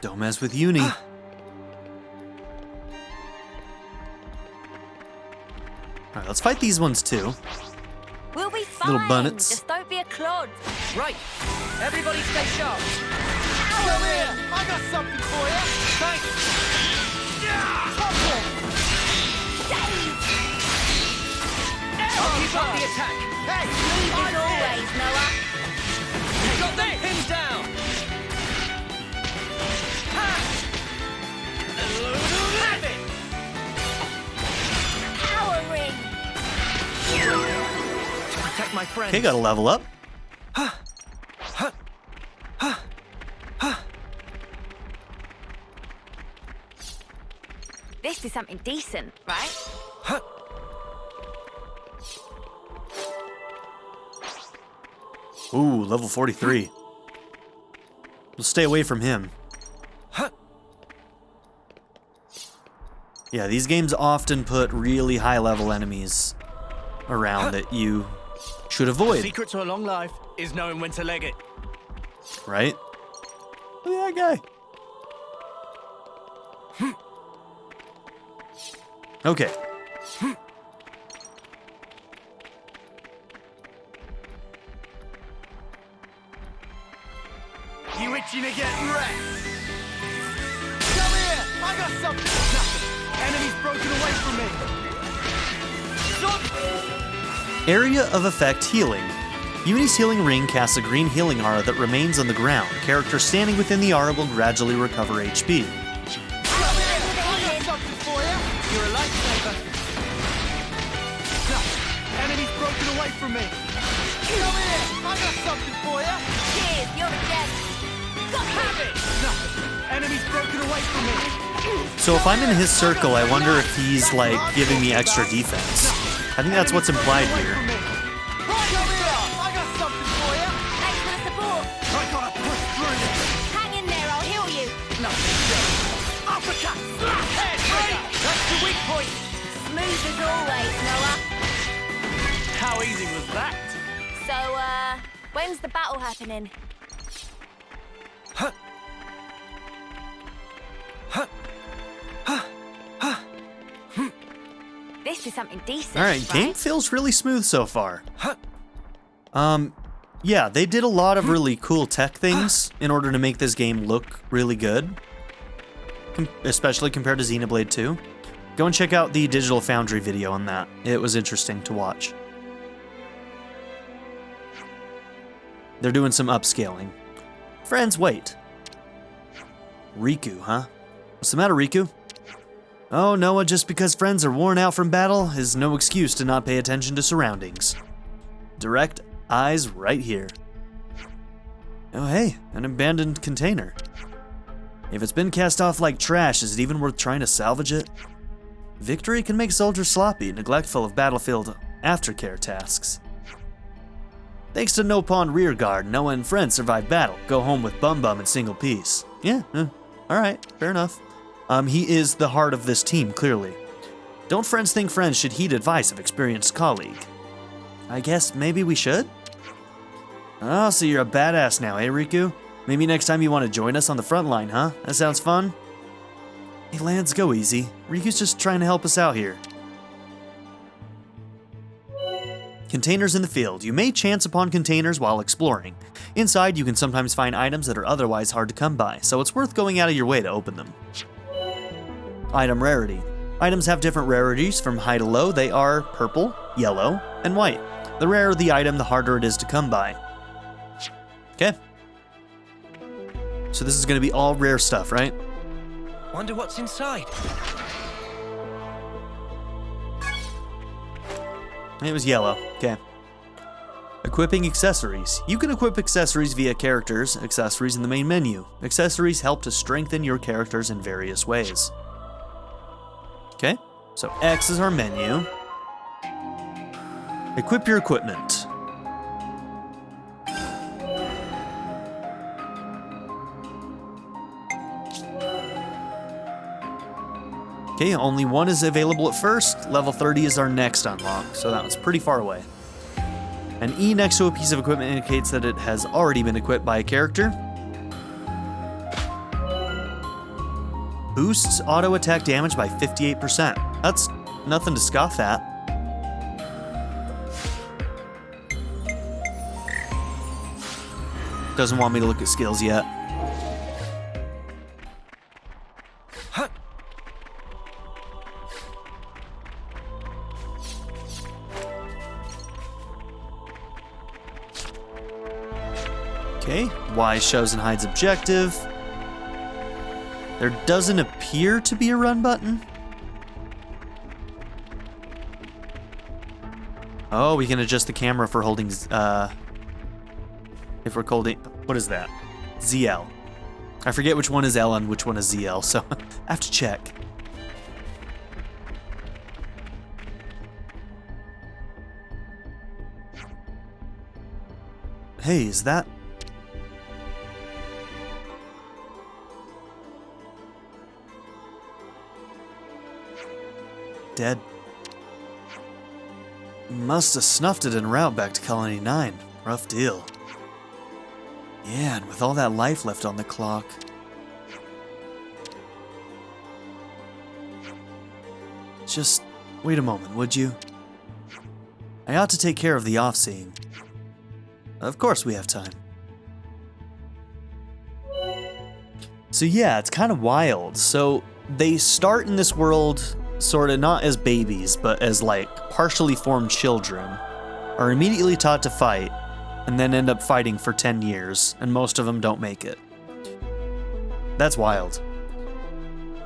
Don't mess with Eunie. Alright, let's fight these ones too. We'll be fine. Little bunnets. Just don't be a clod. Right. Everybody stay sharp. Ow! Come here! I got something for you! Thanks! Topple! I'll keep up the attack. Hey! As always, Noah. You got this! Pin down! Have it! Power ring. To protect my friends. Okay, gotta level up. This is something decent, right? Ooh, level 43. We'll stay away from him. Yeah, these games often put really high level enemies around that you should avoid, Secret to a long life is knowing when to leg it. right? Look at that guy. Okay. You itching to get wrecked? Come here! I got something! Nothing. Enemy's broken away from me. Area of Effect Healing. Eunie's healing ring casts a green healing aura that remains on the ground. Characters standing within the aura will gradually recover HP. Come here! I got something for you. You're a lifesaver. Nothing. Enemy's broken away from me. Come here! I got something for you. Cheers, you're a gem. Have it! Nothing. Enemy's broken away from me. So if I'm in his circle, I wonder if he's like giving me extra defense. I think that's what's implied here. Come here! I got something for you. Thanks for the support. I gotta push through this. Hang in there, I'll heal you. Uppercut! Head trigger! That's the weak point! Smooth as always, Noah. How easy was that? So, when's the battle happening? This is something decent. All right, game feels really smooth so far. Yeah, they did a lot of really cool tech things in order to make this game look really good, especially compared to Xenoblade 2. Go and check out the Digital Foundry video on that. It was interesting to watch. They're doing some upscaling. Friends, wait. Riku, huh? What's the matter, Riku? Oh, Noah, just because friends are worn out from battle is no excuse to not pay attention to surroundings. Direct eyes right here. Oh, hey, an abandoned container. If it's been cast off like trash, is it even worth trying to salvage it? Victory can make soldiers sloppy, neglectful of battlefield aftercare tasks. Thanks to No Pawn Rearguard, Noah and friends survived battle. Go home with Bum Bum in single piece. Yeah, alright, fair enough. He is the heart of this team, clearly. Don't friends think friends should heed advice of experienced colleague? I guess maybe we should? Oh, so you're a badass now, eh, Riku? Maybe next time you want to join us on the front line, huh? That sounds fun? Hey, Lanz, go easy. Riku's just trying to help us out here. Containers in the field. You may chance upon containers while exploring. Inside, you can sometimes find items that are otherwise hard to come by, so it's worth going out of your way to open them. Item rarity. Items have different rarities from high to low. They are purple, yellow, and white. The rarer the item, the harder it is to come by. Okay. So this is going to be all rare stuff, right? Wonder what's inside. It was yellow. Okay. Equipping accessories. You can equip accessories via characters, accessories in the main menu. Accessories help to strengthen your characters in various ways. Okay, so X is our menu. Equip your equipment. Okay, only one is available at first. Level 30 is our next unlock, so that was pretty far away. An E next to a piece of equipment indicates that it has already been equipped by a character. Boosts auto attack damage by 58%. That's nothing to scoff at. Doesn't want me to look at skills yet. Okay, Y shows and hides objective. There doesn't appear to be a run button. Oh, we can adjust the camera for holding, if we're holding, what is that? ZL. I forget which one is L and which one is ZL, so I have to check. Hey, is that... dead? Must have snuffed it en route back to Colony 9. Rough deal. Yeah, and with all that life left on the clock. Just wait a moment, would you? I ought to take care of the off-seeing. Of course we have time. So yeah, it's kind of wild. So they start in this world sort of not as babies, but as like partially formed children, are immediately taught to fight, and then end up fighting for 10 years, and most of them don't make it. That's wild.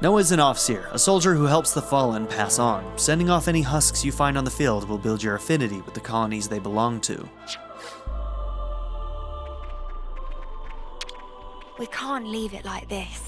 Noah's an Offseer, a soldier who helps the fallen pass on. Sending off any husks you find on the field will build your affinity with the colonies they belong to. We can't leave it like this.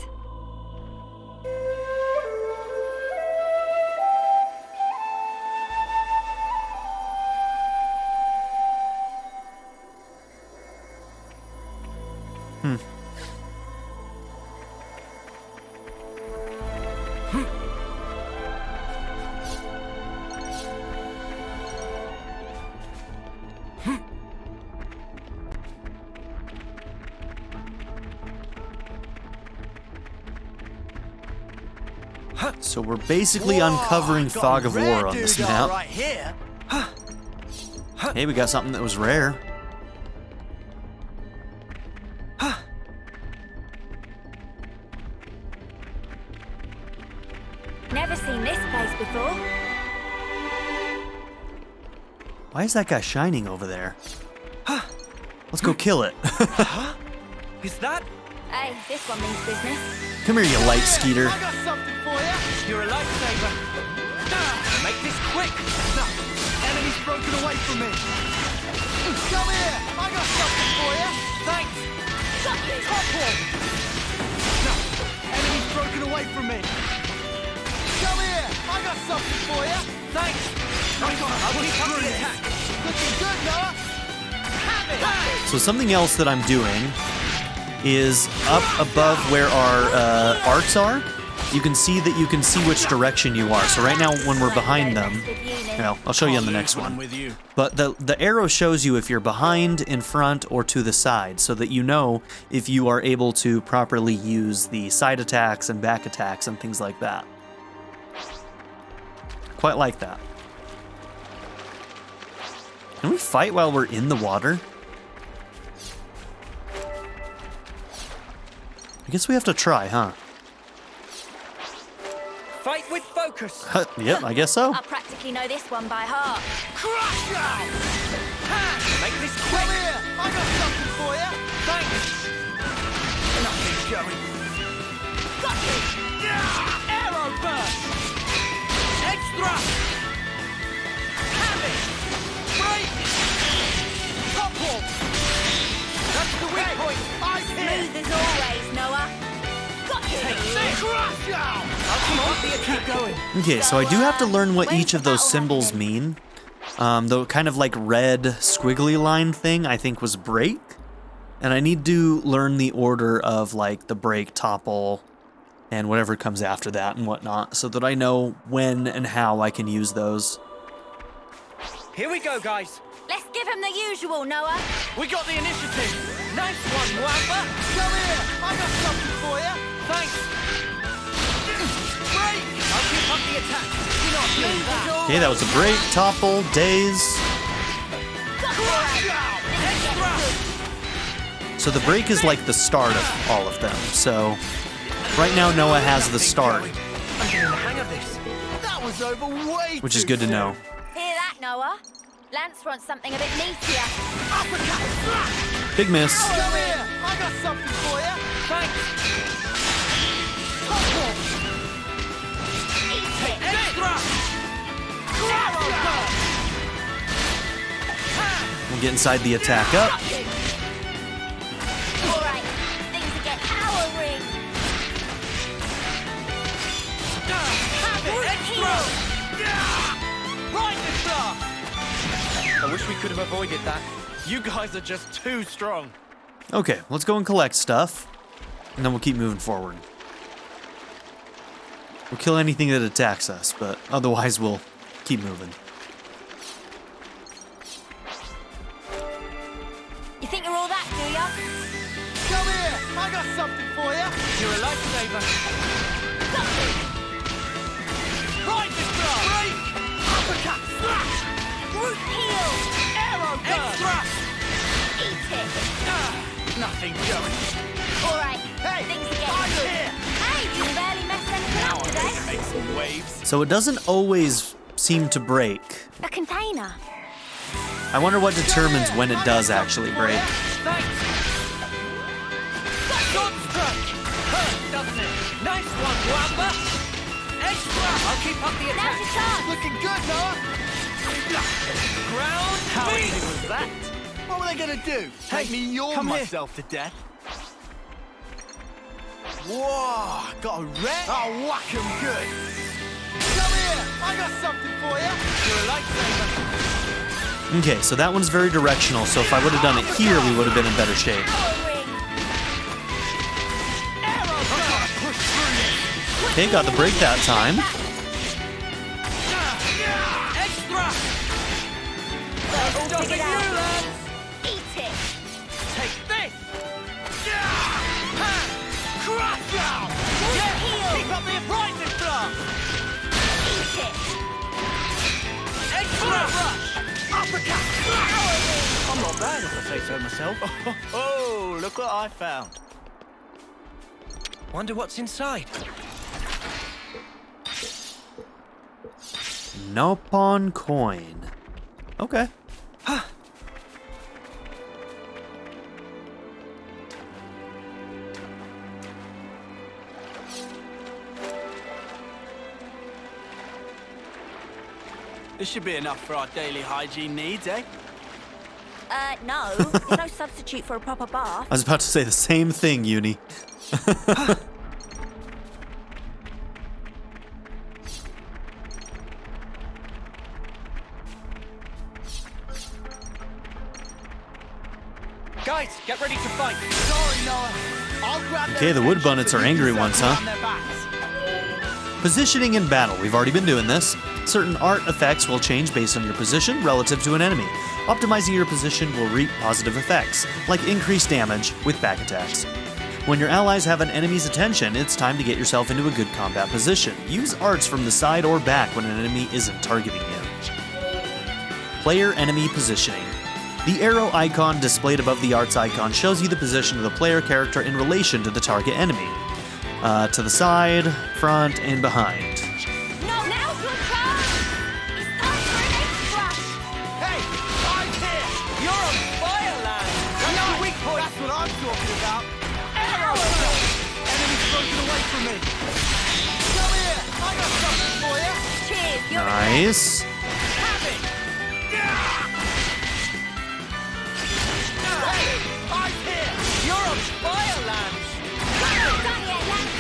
So we're basically uncovering Fog of War on this map. Right here. Hey, we got something that was rare. Never seen this place before. Why is that guy shining over there? Let's go kill it. Is that? Hey, this one means business. Come here, you light skeeter. I got something for you. You're a lifesaver. Make this quick. Enemy's broken away from me. Come here. I got something for you. Thanks. Top one. Enemy's broken away from me. Come here. I got something for you. Thanks. I'll keep up the attack. Looking good, Noah. Have it. So something else that I'm doing is up above where our arcs are. You can see that you can see which direction you are. So right now when we're behind them, well, I'll show you on the next one. But the arrow shows you if you're behind, in front, or to the side, so that you know if you are able to properly use the side attacks and back attacks and things like that. Quite like that. Can we fight while we're in the water? I guess we have to try, huh? Fight with focus. Yep, I guess so. I practically know this one by heart. Crush out. Make this Come quick. here. I got something for you. Thanks. Nothing's going. Got you! Arrow burst. Extra. Have it. Break. Top one. That's the weak point. I'm here. Smooth as always, Noah. Got you! Crush out. I'll keep up the attack going. Okay, so I do have to learn what each of those symbols mean. The kind of like red squiggly line thing I think was break. And I need to learn the order of like the break, topple, and whatever comes after that and whatnot, so that I know when and how I can use those. Here we go, guys. Let's give him the usual, Noah. We got the initiative. Nice one, Wamba. Come here. I got something for you. Thanks. Break. I'll keep up the attack. Do not feel that. Okay, that was a break, topple, daze. Crush out. So the break is like the start of all of them. So right now Noah has the start, I'm getting the hang of this. That was over way which is too good to soon. know. Hear that, Noah? Lance wants something a bit meatier. Big miss. Come here! I got something for you! Thanks. Extra. We'll get inside the attack up. All right, things to get powering. I wish we could have avoided that. You guys are just too strong. Okay, let's go and collect stuff, and then we'll keep moving forward. We'll kill anything that attacks us, but otherwise we'll keep moving. You think you're all that, do ya? Come here! I got something for you! You're a lifesaver. Right this blow! Break! Uppercut! Slash! Root heel! Arrow Extra. Eat it! Nothing going. All right, Hey! things to get I'm here! Hey, you barely messed anything Now up I'm today. going to make some waves. So it doesn't always seem to break. A container. I wonder what determines when it does actually break. Thanks. Good strike. Hurt, doesn't it? Nice one, Wamba. Extra. I'll keep up the Now's attack. your chance. Looking good, Noah! Ground How beat. easy was that? What were they going to do? Take me yawn come here. myself to death? Whoa! Got a wreck? I'll whack 'em good! Come here! I got something for you! You're a lifesaver. Okay, so that one's very directional, so if I would have done it here, we would have been in better shape. Powering. Arrow gun! Push through! Okay, got the break that time. Extra. All Stopping figured you, out. lads. Eat it! Take this. Crash down! Heel! Keep up the rising thrust! Eat it! Extra rush. Uppercut! Powering! I'm not bad if I say so myself. Oh, look what I found. Wonder what's inside. Nopon coin. Okay. This should be enough for our daily hygiene needs, eh? No. There's no substitute for a proper bath. I was about to say the same thing, Eunie. Guys, get ready to fight. Sorry, Noah. I'll grab Okay, the wood bunnets are angry ones, huh? Positioning in battle. We've already been doing this. Certain art effects will change based on your position relative to an enemy. Optimizing your position will reap positive effects, like increased damage with back attacks. When your allies have an enemy's attention, it's time to get yourself into a good combat position. Use arts from the side or back when an enemy isn't targeting you. Player enemy positioning. The arrow icon displayed above the arts icon shows you the position of the player character in relation to the target enemy. To the side, front, and behind. No, now's your chance! It's time for an extra! Hey, I'm here! You're on fire, lad. That's your weak point! That's what I'm talking about! Arrow! Enemy's broken away from me! Come here! I got something for you! Cheers, you're Nice. Have it! Hey, I'm here! You're on fire, Lanz. not done yet, Lance.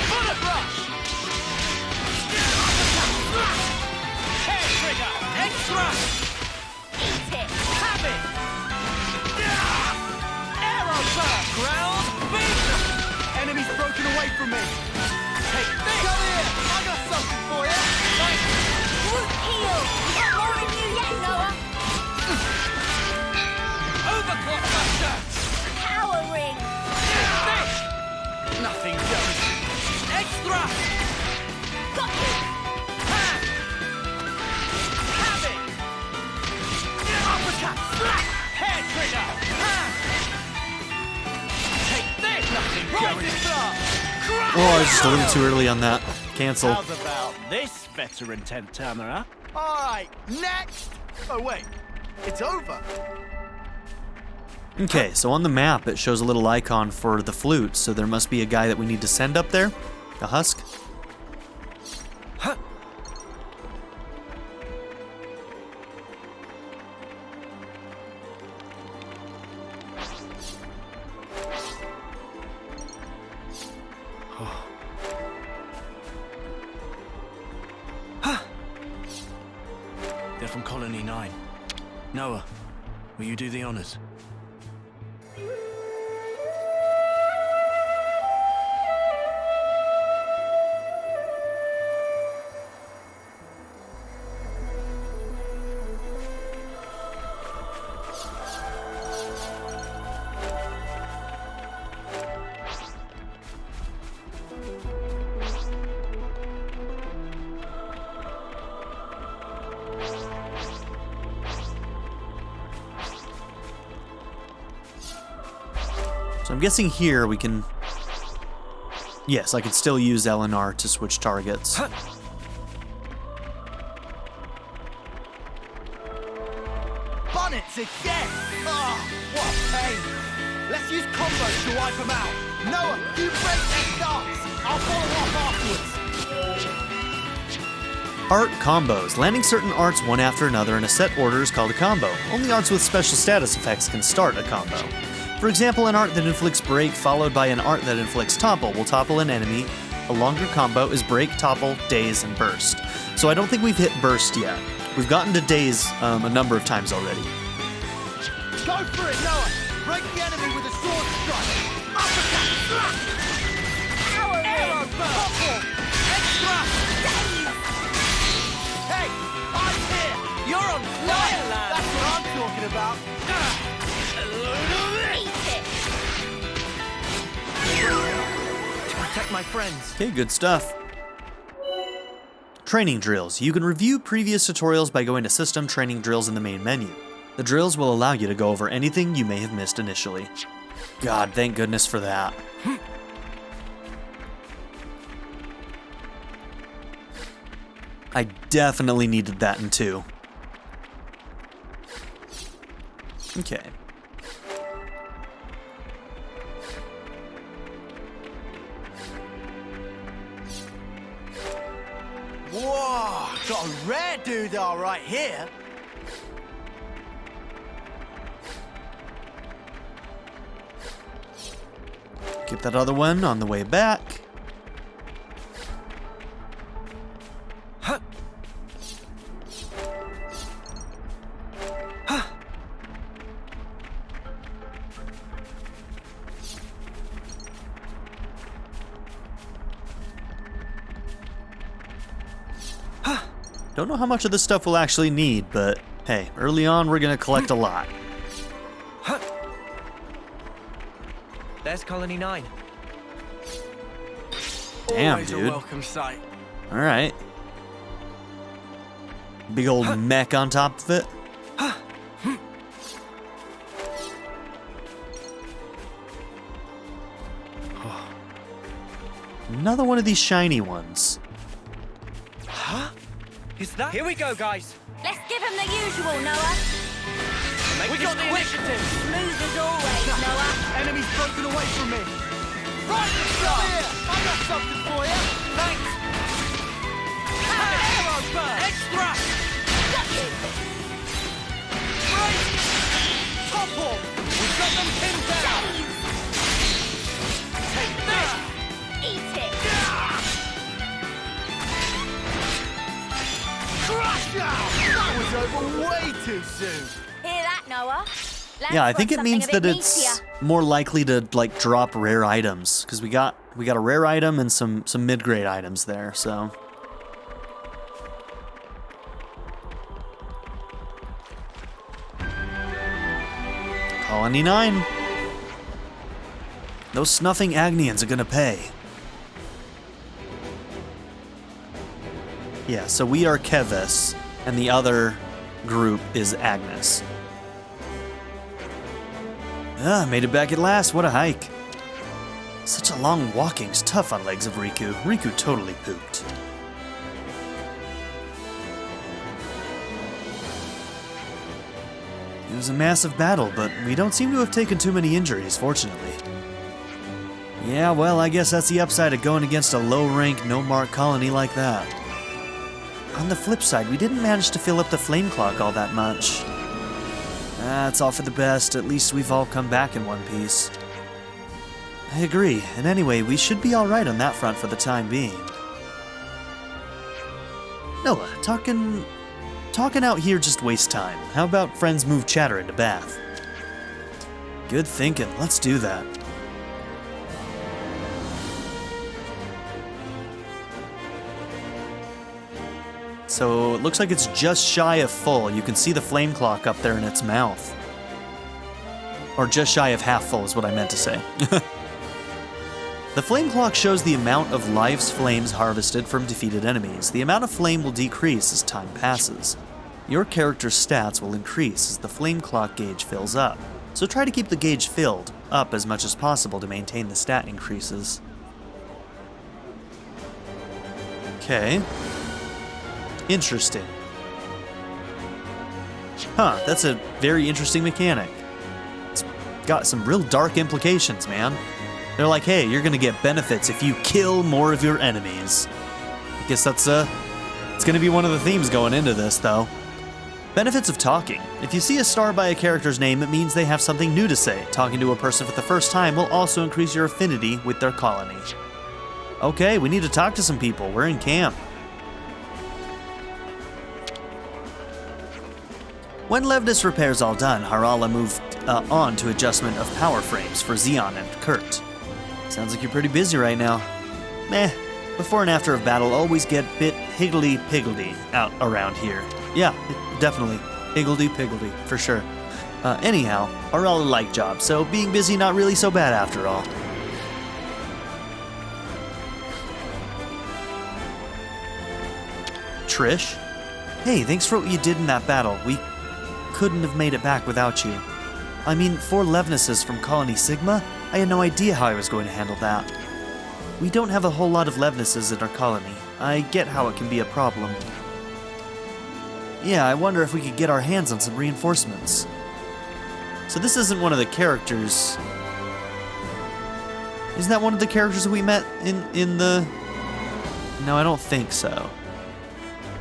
Bullet rush. Hair trigger. Extra. Eat it! Have it. Arrow burst. Ground beat. Enemy's broken away from me! Take this. Come here! I got something for you! Thanks. Root heel! We got more in you yet, Noah! Overclock buster. Powering! This. Nothing going. Extra. Got you! Have it. Uppercut! Slap! Hair trigger. Take this. Nothing Rising going. blast. Oh, I was just a little too early on that. Cancel. How's about this veteran tent-turner, huh? All right, next! Oh, wait. It's over. Okay, so on the map, it shows a little icon for the flute, so there must be a guy that we need to send up there. A husk. They're from Colony 9. Noah, will you do the honors? So I'm guessing here we can... Yes, I can still use LNR to switch targets. Bonnets again! Oh, what a pain! Let's use combos to wipe them out. Noah, you break their starts. I'll follow up afterwards. Art combos. Landing certain arts one after another in a set order is called a combo. Only arts with special status effects can start a combo. For example, an art that inflicts break followed by an art that inflicts topple will topple an enemy. A longer combo is break, topple, daze, and burst. So I don't think we've hit burst yet. We've gotten to daze a number of times already. Go for it, Noah! Break the enemy with a sword strike! Uppercut! Slap! Arrow burst! Extra! Hey! I'm here! You're on fire, lad! That's what I'm talking about! To protect my friends. Okay, good stuff. Training drills. You can review previous tutorials by going to System Training Drills in the main menu. The drills will allow you to go over anything you may have missed initially. God, thank goodness for that. I definitely needed that in 2. Okay. Whoa! Got a rare doodah right here! Get that other one on the way back. Don't know how much of this stuff we'll actually need, but hey, early on we're gonna collect a lot. There's Colony 9. Damn, Always dude. a welcome sight. Alright. Big old mech on top of it. Another one of these shiny ones. Huh? Is that? Here we go, guys. Let's give him the usual, Noah. We got the initiative! Smooth as always, Noah. Enemy's broken away from me! Right, come here! I got something for you! Thanks! Arrow burst! Extra! Break! Topple! We've got them pinned down! Take this! Eat it. Crush out! That was over way too soon! Hear that, Noah? Yeah, I think it means that it's more likely to like drop rare items because we got a rare item and some mid-grade items there. So Colony 9. Those snuffing Agnians are gonna pay. Yeah, so we are Keves, and the other group is Agnus. Ah, made it back at last. What a hike. Such a long walking's tough on legs of Riku. Riku totally pooped. It was a massive battle, but we don't seem to have taken too many injuries, fortunately. Yeah, well, I guess that's the upside of going against a low-rank, no-mark colony like that. On the flip side, we didn't manage to fill up the flame clock all that much. That's all for the best. At least we've all come back in one piece. I agree, and anyway, we should be alright on that front for the time being. Noah, talking out here just wastes time. How about friends move chatter into bath? Good thinking, let's do that. So it looks like it's just shy of full. You can see the flame clock up there in its mouth. Or just shy of half full is what I meant to say. The flame clock shows the amount of life's flames harvested from defeated enemies. The amount of flame will decrease as time passes. Your character's stats will increase as the flame clock gauge fills up, so try to keep the gauge filled up as much as possible to maintain the stat increases. Okay. Interesting. Huh, that's a very interesting mechanic. It's got some real dark implications, man. They're like, hey, you're gonna get benefits if you kill more of your enemies. I guess that's, it's gonna be one of the themes going into this, though. Benefits of talking. If you see a star by a character's name, it means they have something new to say. Talking to a person for the first time will also increase your affinity with their colony. Okay, we need to talk to some people. We're in camp. When Levnis repair's all done, Harala moved on to adjustment of power frames for Xeon and Kurt. Sounds like you're pretty busy right now. Meh. Before and after of battle, always get bit higgledy-piggledy out around here. Yeah, definitely. Higgledy-piggledy, for sure. Anyhow, Harala like job, so being busy not really so bad after all. Trish? Hey, thanks for what you did in that battle. We couldn't have made it back without you. I mean, 4 Levnises from Colony Sigma? I had no idea how I was going to handle that. We don't have a whole lot of Levnises in our colony. I get how it can be a problem. Yeah, I wonder if we could get our hands on some reinforcements. So this isn't one of the characters... Isn't that one of the characters that we met in the... No, I don't think so.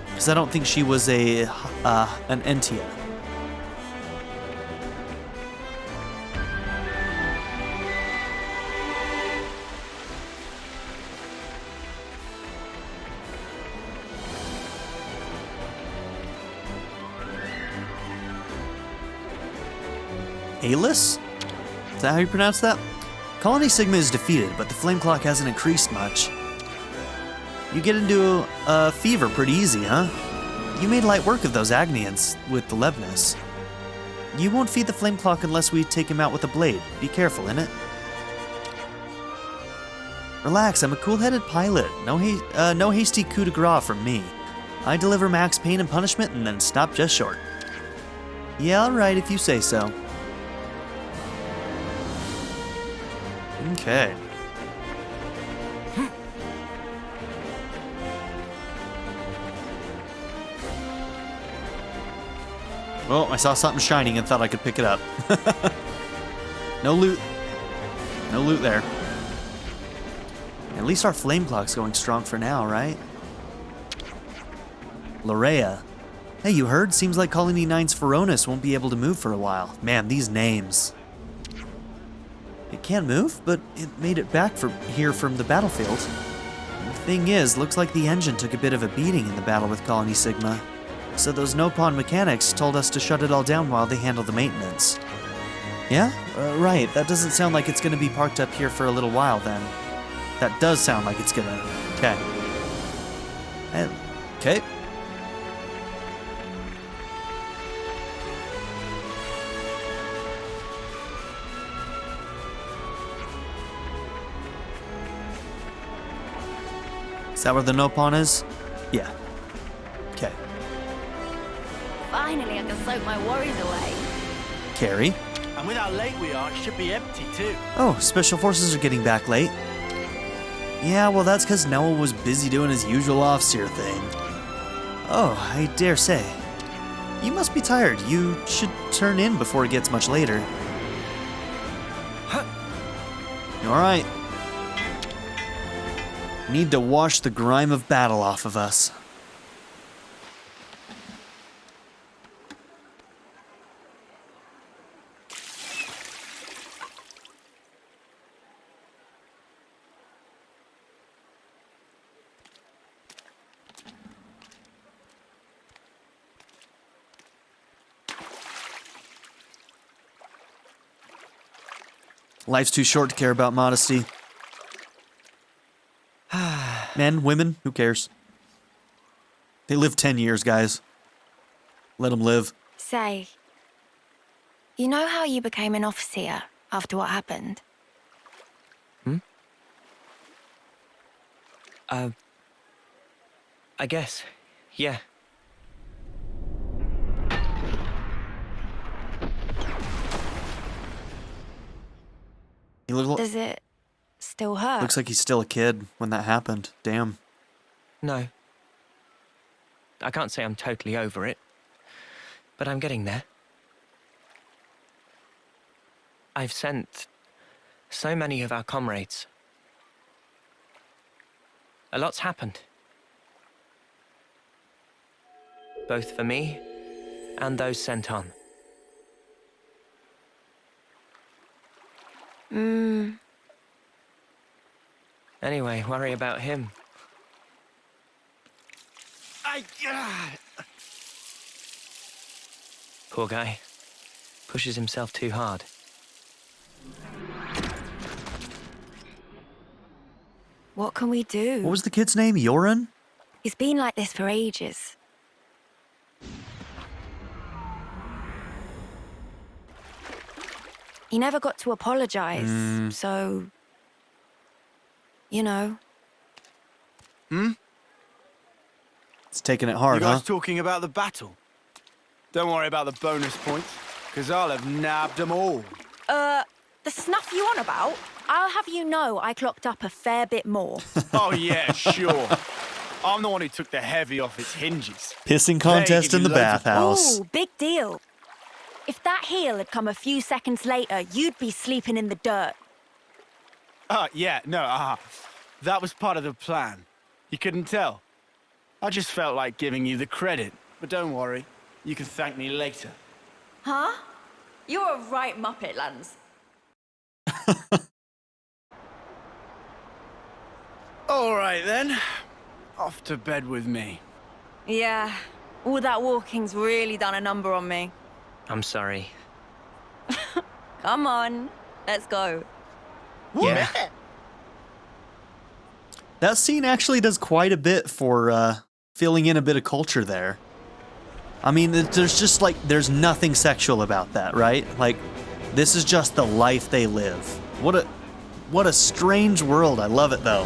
Because I don't think she was an Entia. Alis? Is that how you pronounce that? Colony Sigma is defeated, but the flame clock hasn't increased much. You get into a fever pretty easy, huh? You made light work of those Agnians with the Levnis. You won't feed the flame clock unless we take him out with a blade. Be careful, innit? Relax, I'm a cool-headed pilot. No hasty coup de grace from me. I deliver max pain and punishment and then stop just short. Yeah, alright if you say so. Okay. Oh, I saw something shining and thought I could pick it up. No loot. No loot there. At least our flame clock's going strong for now, right? Lorea. Hey, you heard? Seems like Colony 9's Feronis won't be able to move for a while. Man, these names. It can't move, but it made it back here from the battlefield. The thing is, looks like the engine took a bit of a beating in the battle with Colony Sigma. So those Nopon mechanics told us to shut it all down while they handle the maintenance. Yeah? Right, that doesn't sound like it's gonna be parked up here for a little while then. That does sound like it's gonna... Okay. Okay. Is that where the Nopon is? Yeah. Okay. Finally, I can soak my worries away. Carrie? And with how late we are, it should be empty too. Oh, Special Forces are getting back late. Yeah, well, that's because Noah was busy doing his usual off-seer thing. Oh, I dare say. You must be tired. You should turn in before it gets much later. Alright. Need to wash the grime of battle off of us. Life's too short to care about modesty. Men, women, who cares? They live 10 years, guys. Let them live. Say, you know how you became an officer after what happened? I guess, yeah. He Does it still hurt? looks like he's still a kid when that happened. Damn. No. I can't say I'm totally over it, but I'm getting there. I've sent so many of our comrades. A lot's happened. Both for me and those sent on. Anyway, worry about him. Poor guy. Pushes himself too hard. What can we do? What was the kid's name? Yoren? He's been like this for ages. He never got to apologize, so... You know. It's taking it hard, You guys huh? talking about the battle? Don't worry about the bonus points, because I'll have nabbed them all. The snuff you on about? I'll have you know I clocked up a fair bit more. Oh yeah, sure. I'm the one who took the heavy off its hinges. Pissing contest give in the you loads of- bathhouse. Ooh, big deal. If that heel had come a few seconds later, you'd be sleeping in the dirt. Yeah, no, that was part of the plan. You couldn't tell. I just felt like giving you the credit. But don't worry, you can thank me later. Huh? You're a right muppet, Lanz. All right then, off to bed with me. Yeah, all that walking's really done a number on me. I'm sorry. Come on, let's go. Yeah. That scene actually does quite a bit for filling in a bit of culture there. I mean, there's just like, there's nothing sexual about that, right? Like, this is just the life they live. What a strange world. I love it though.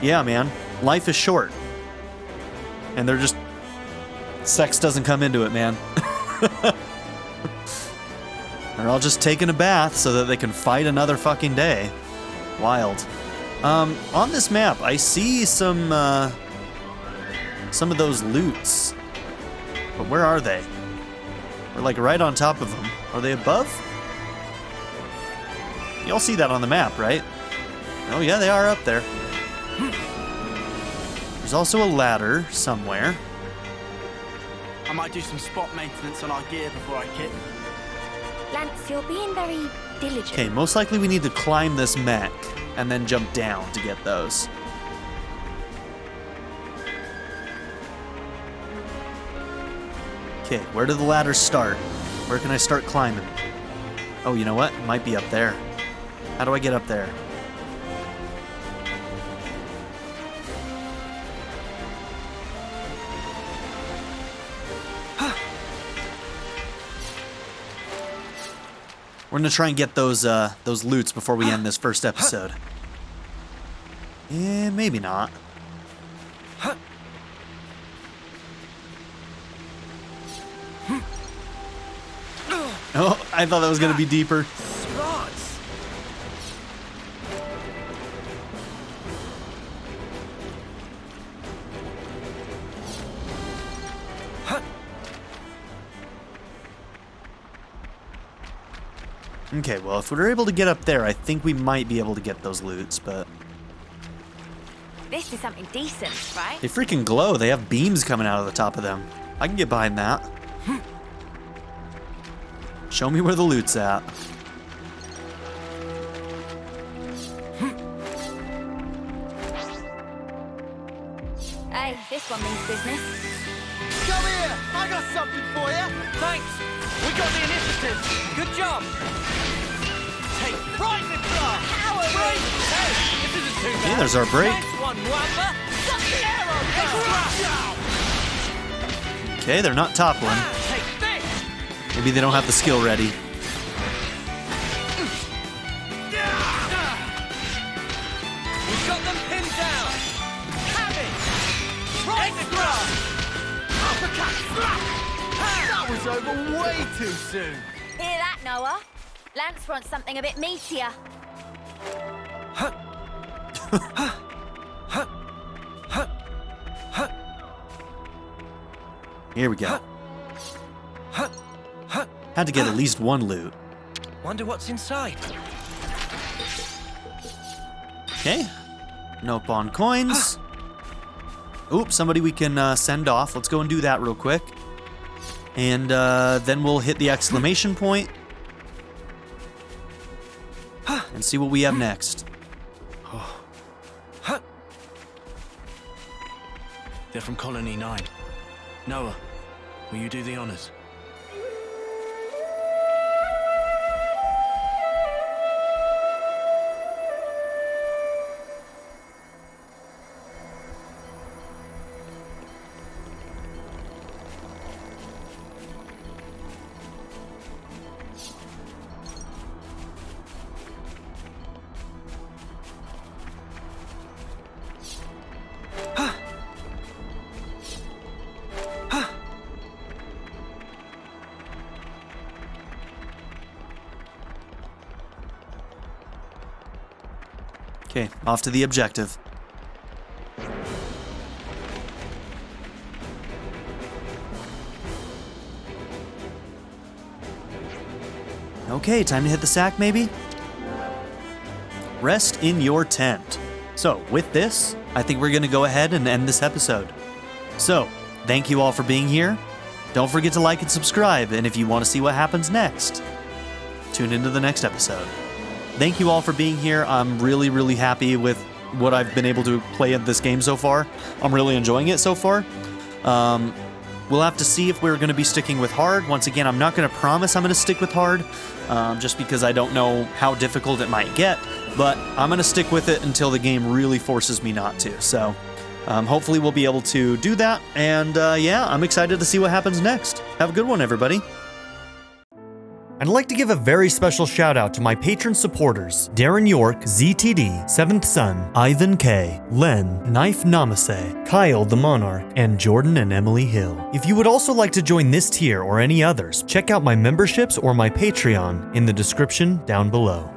Yeah, man, life is short. And they're just, sex doesn't come into it, man. They're all just taking a bath so that they can fight another fucking day. Wild. On this map, I see some of those loots. But where are they? We're like right on top of them. Are they above? Y'all see that on the map, right? Oh yeah, they are up there. There's also a ladder somewhere. I might do some spot maintenance on our gear before I kit. Lance, you're being very diligent. Okay, most likely we need to climb this mech and then jump down to get those. Okay, where do the ladders start? Where can I start climbing? Oh, you know what? It might be up there. How do I get up there? We're gonna try and get those loots before we end this first episode. Yeah, maybe not. I thought that was gonna be deeper. Spots. Okay, well, if we're able to get up there, I think we might be able to get those loots, but... This is something decent, right? They freaking glow. They have beams coming out of the top of them. I can get behind that. Show me where the loot's at. Hey, this one means business. Come here! I got something for you! Thanks! We got the initiative! Good job! Take frightening blast! Power Break! Hey, this isn't too bad! Yeah, there's our break. Nice one, Wamba! Got the arrow! Okay, they're not toppling. Take this! Maybe they don't have the skill ready. We've got them pinned down! Have it! Frightening blast! That was over way too soon! Hear that, Noah? Lance wants something a bit meatier. Here we go. Had to get at least one loot. Wonder what's inside. Okay. Nope on coins. Oops, somebody we can send off. Let's go and do that real quick. And then we'll hit the exclamation point and see what we have next. They're from Colony 9. Noah, will you do the honors? Okay, off to the objective. Okay, time to hit the sack, maybe? Rest in your tent. So, with this, I think we're going to go ahead and end this episode. So, thank you all for being here. Don't forget to like and subscribe, and if you want to see what happens next, tune into the next episode. Thank you all for being here. I'm really, really happy with what I've been able to play in this game so far. I'm really enjoying it so far. We'll have to see if we're going to be sticking with hard. Once again, I'm not going to promise I'm going to stick with hard, just because I don't know how difficult it might get, but I'm going to stick with it until the game really forces me not to. So hopefully we'll be able to do that, and yeah, I'm excited to see what happens next. Have a good one, everybody. I'd like to give a very special shout out to my patron supporters, Darren York, ZTD, 7th Son, Ivan K, Len, Knife Namaste, Kyle the Monarch, and Jordan and Emily Hill. If you would also like to join this tier or any others, check out my memberships or my Patreon in the description down below.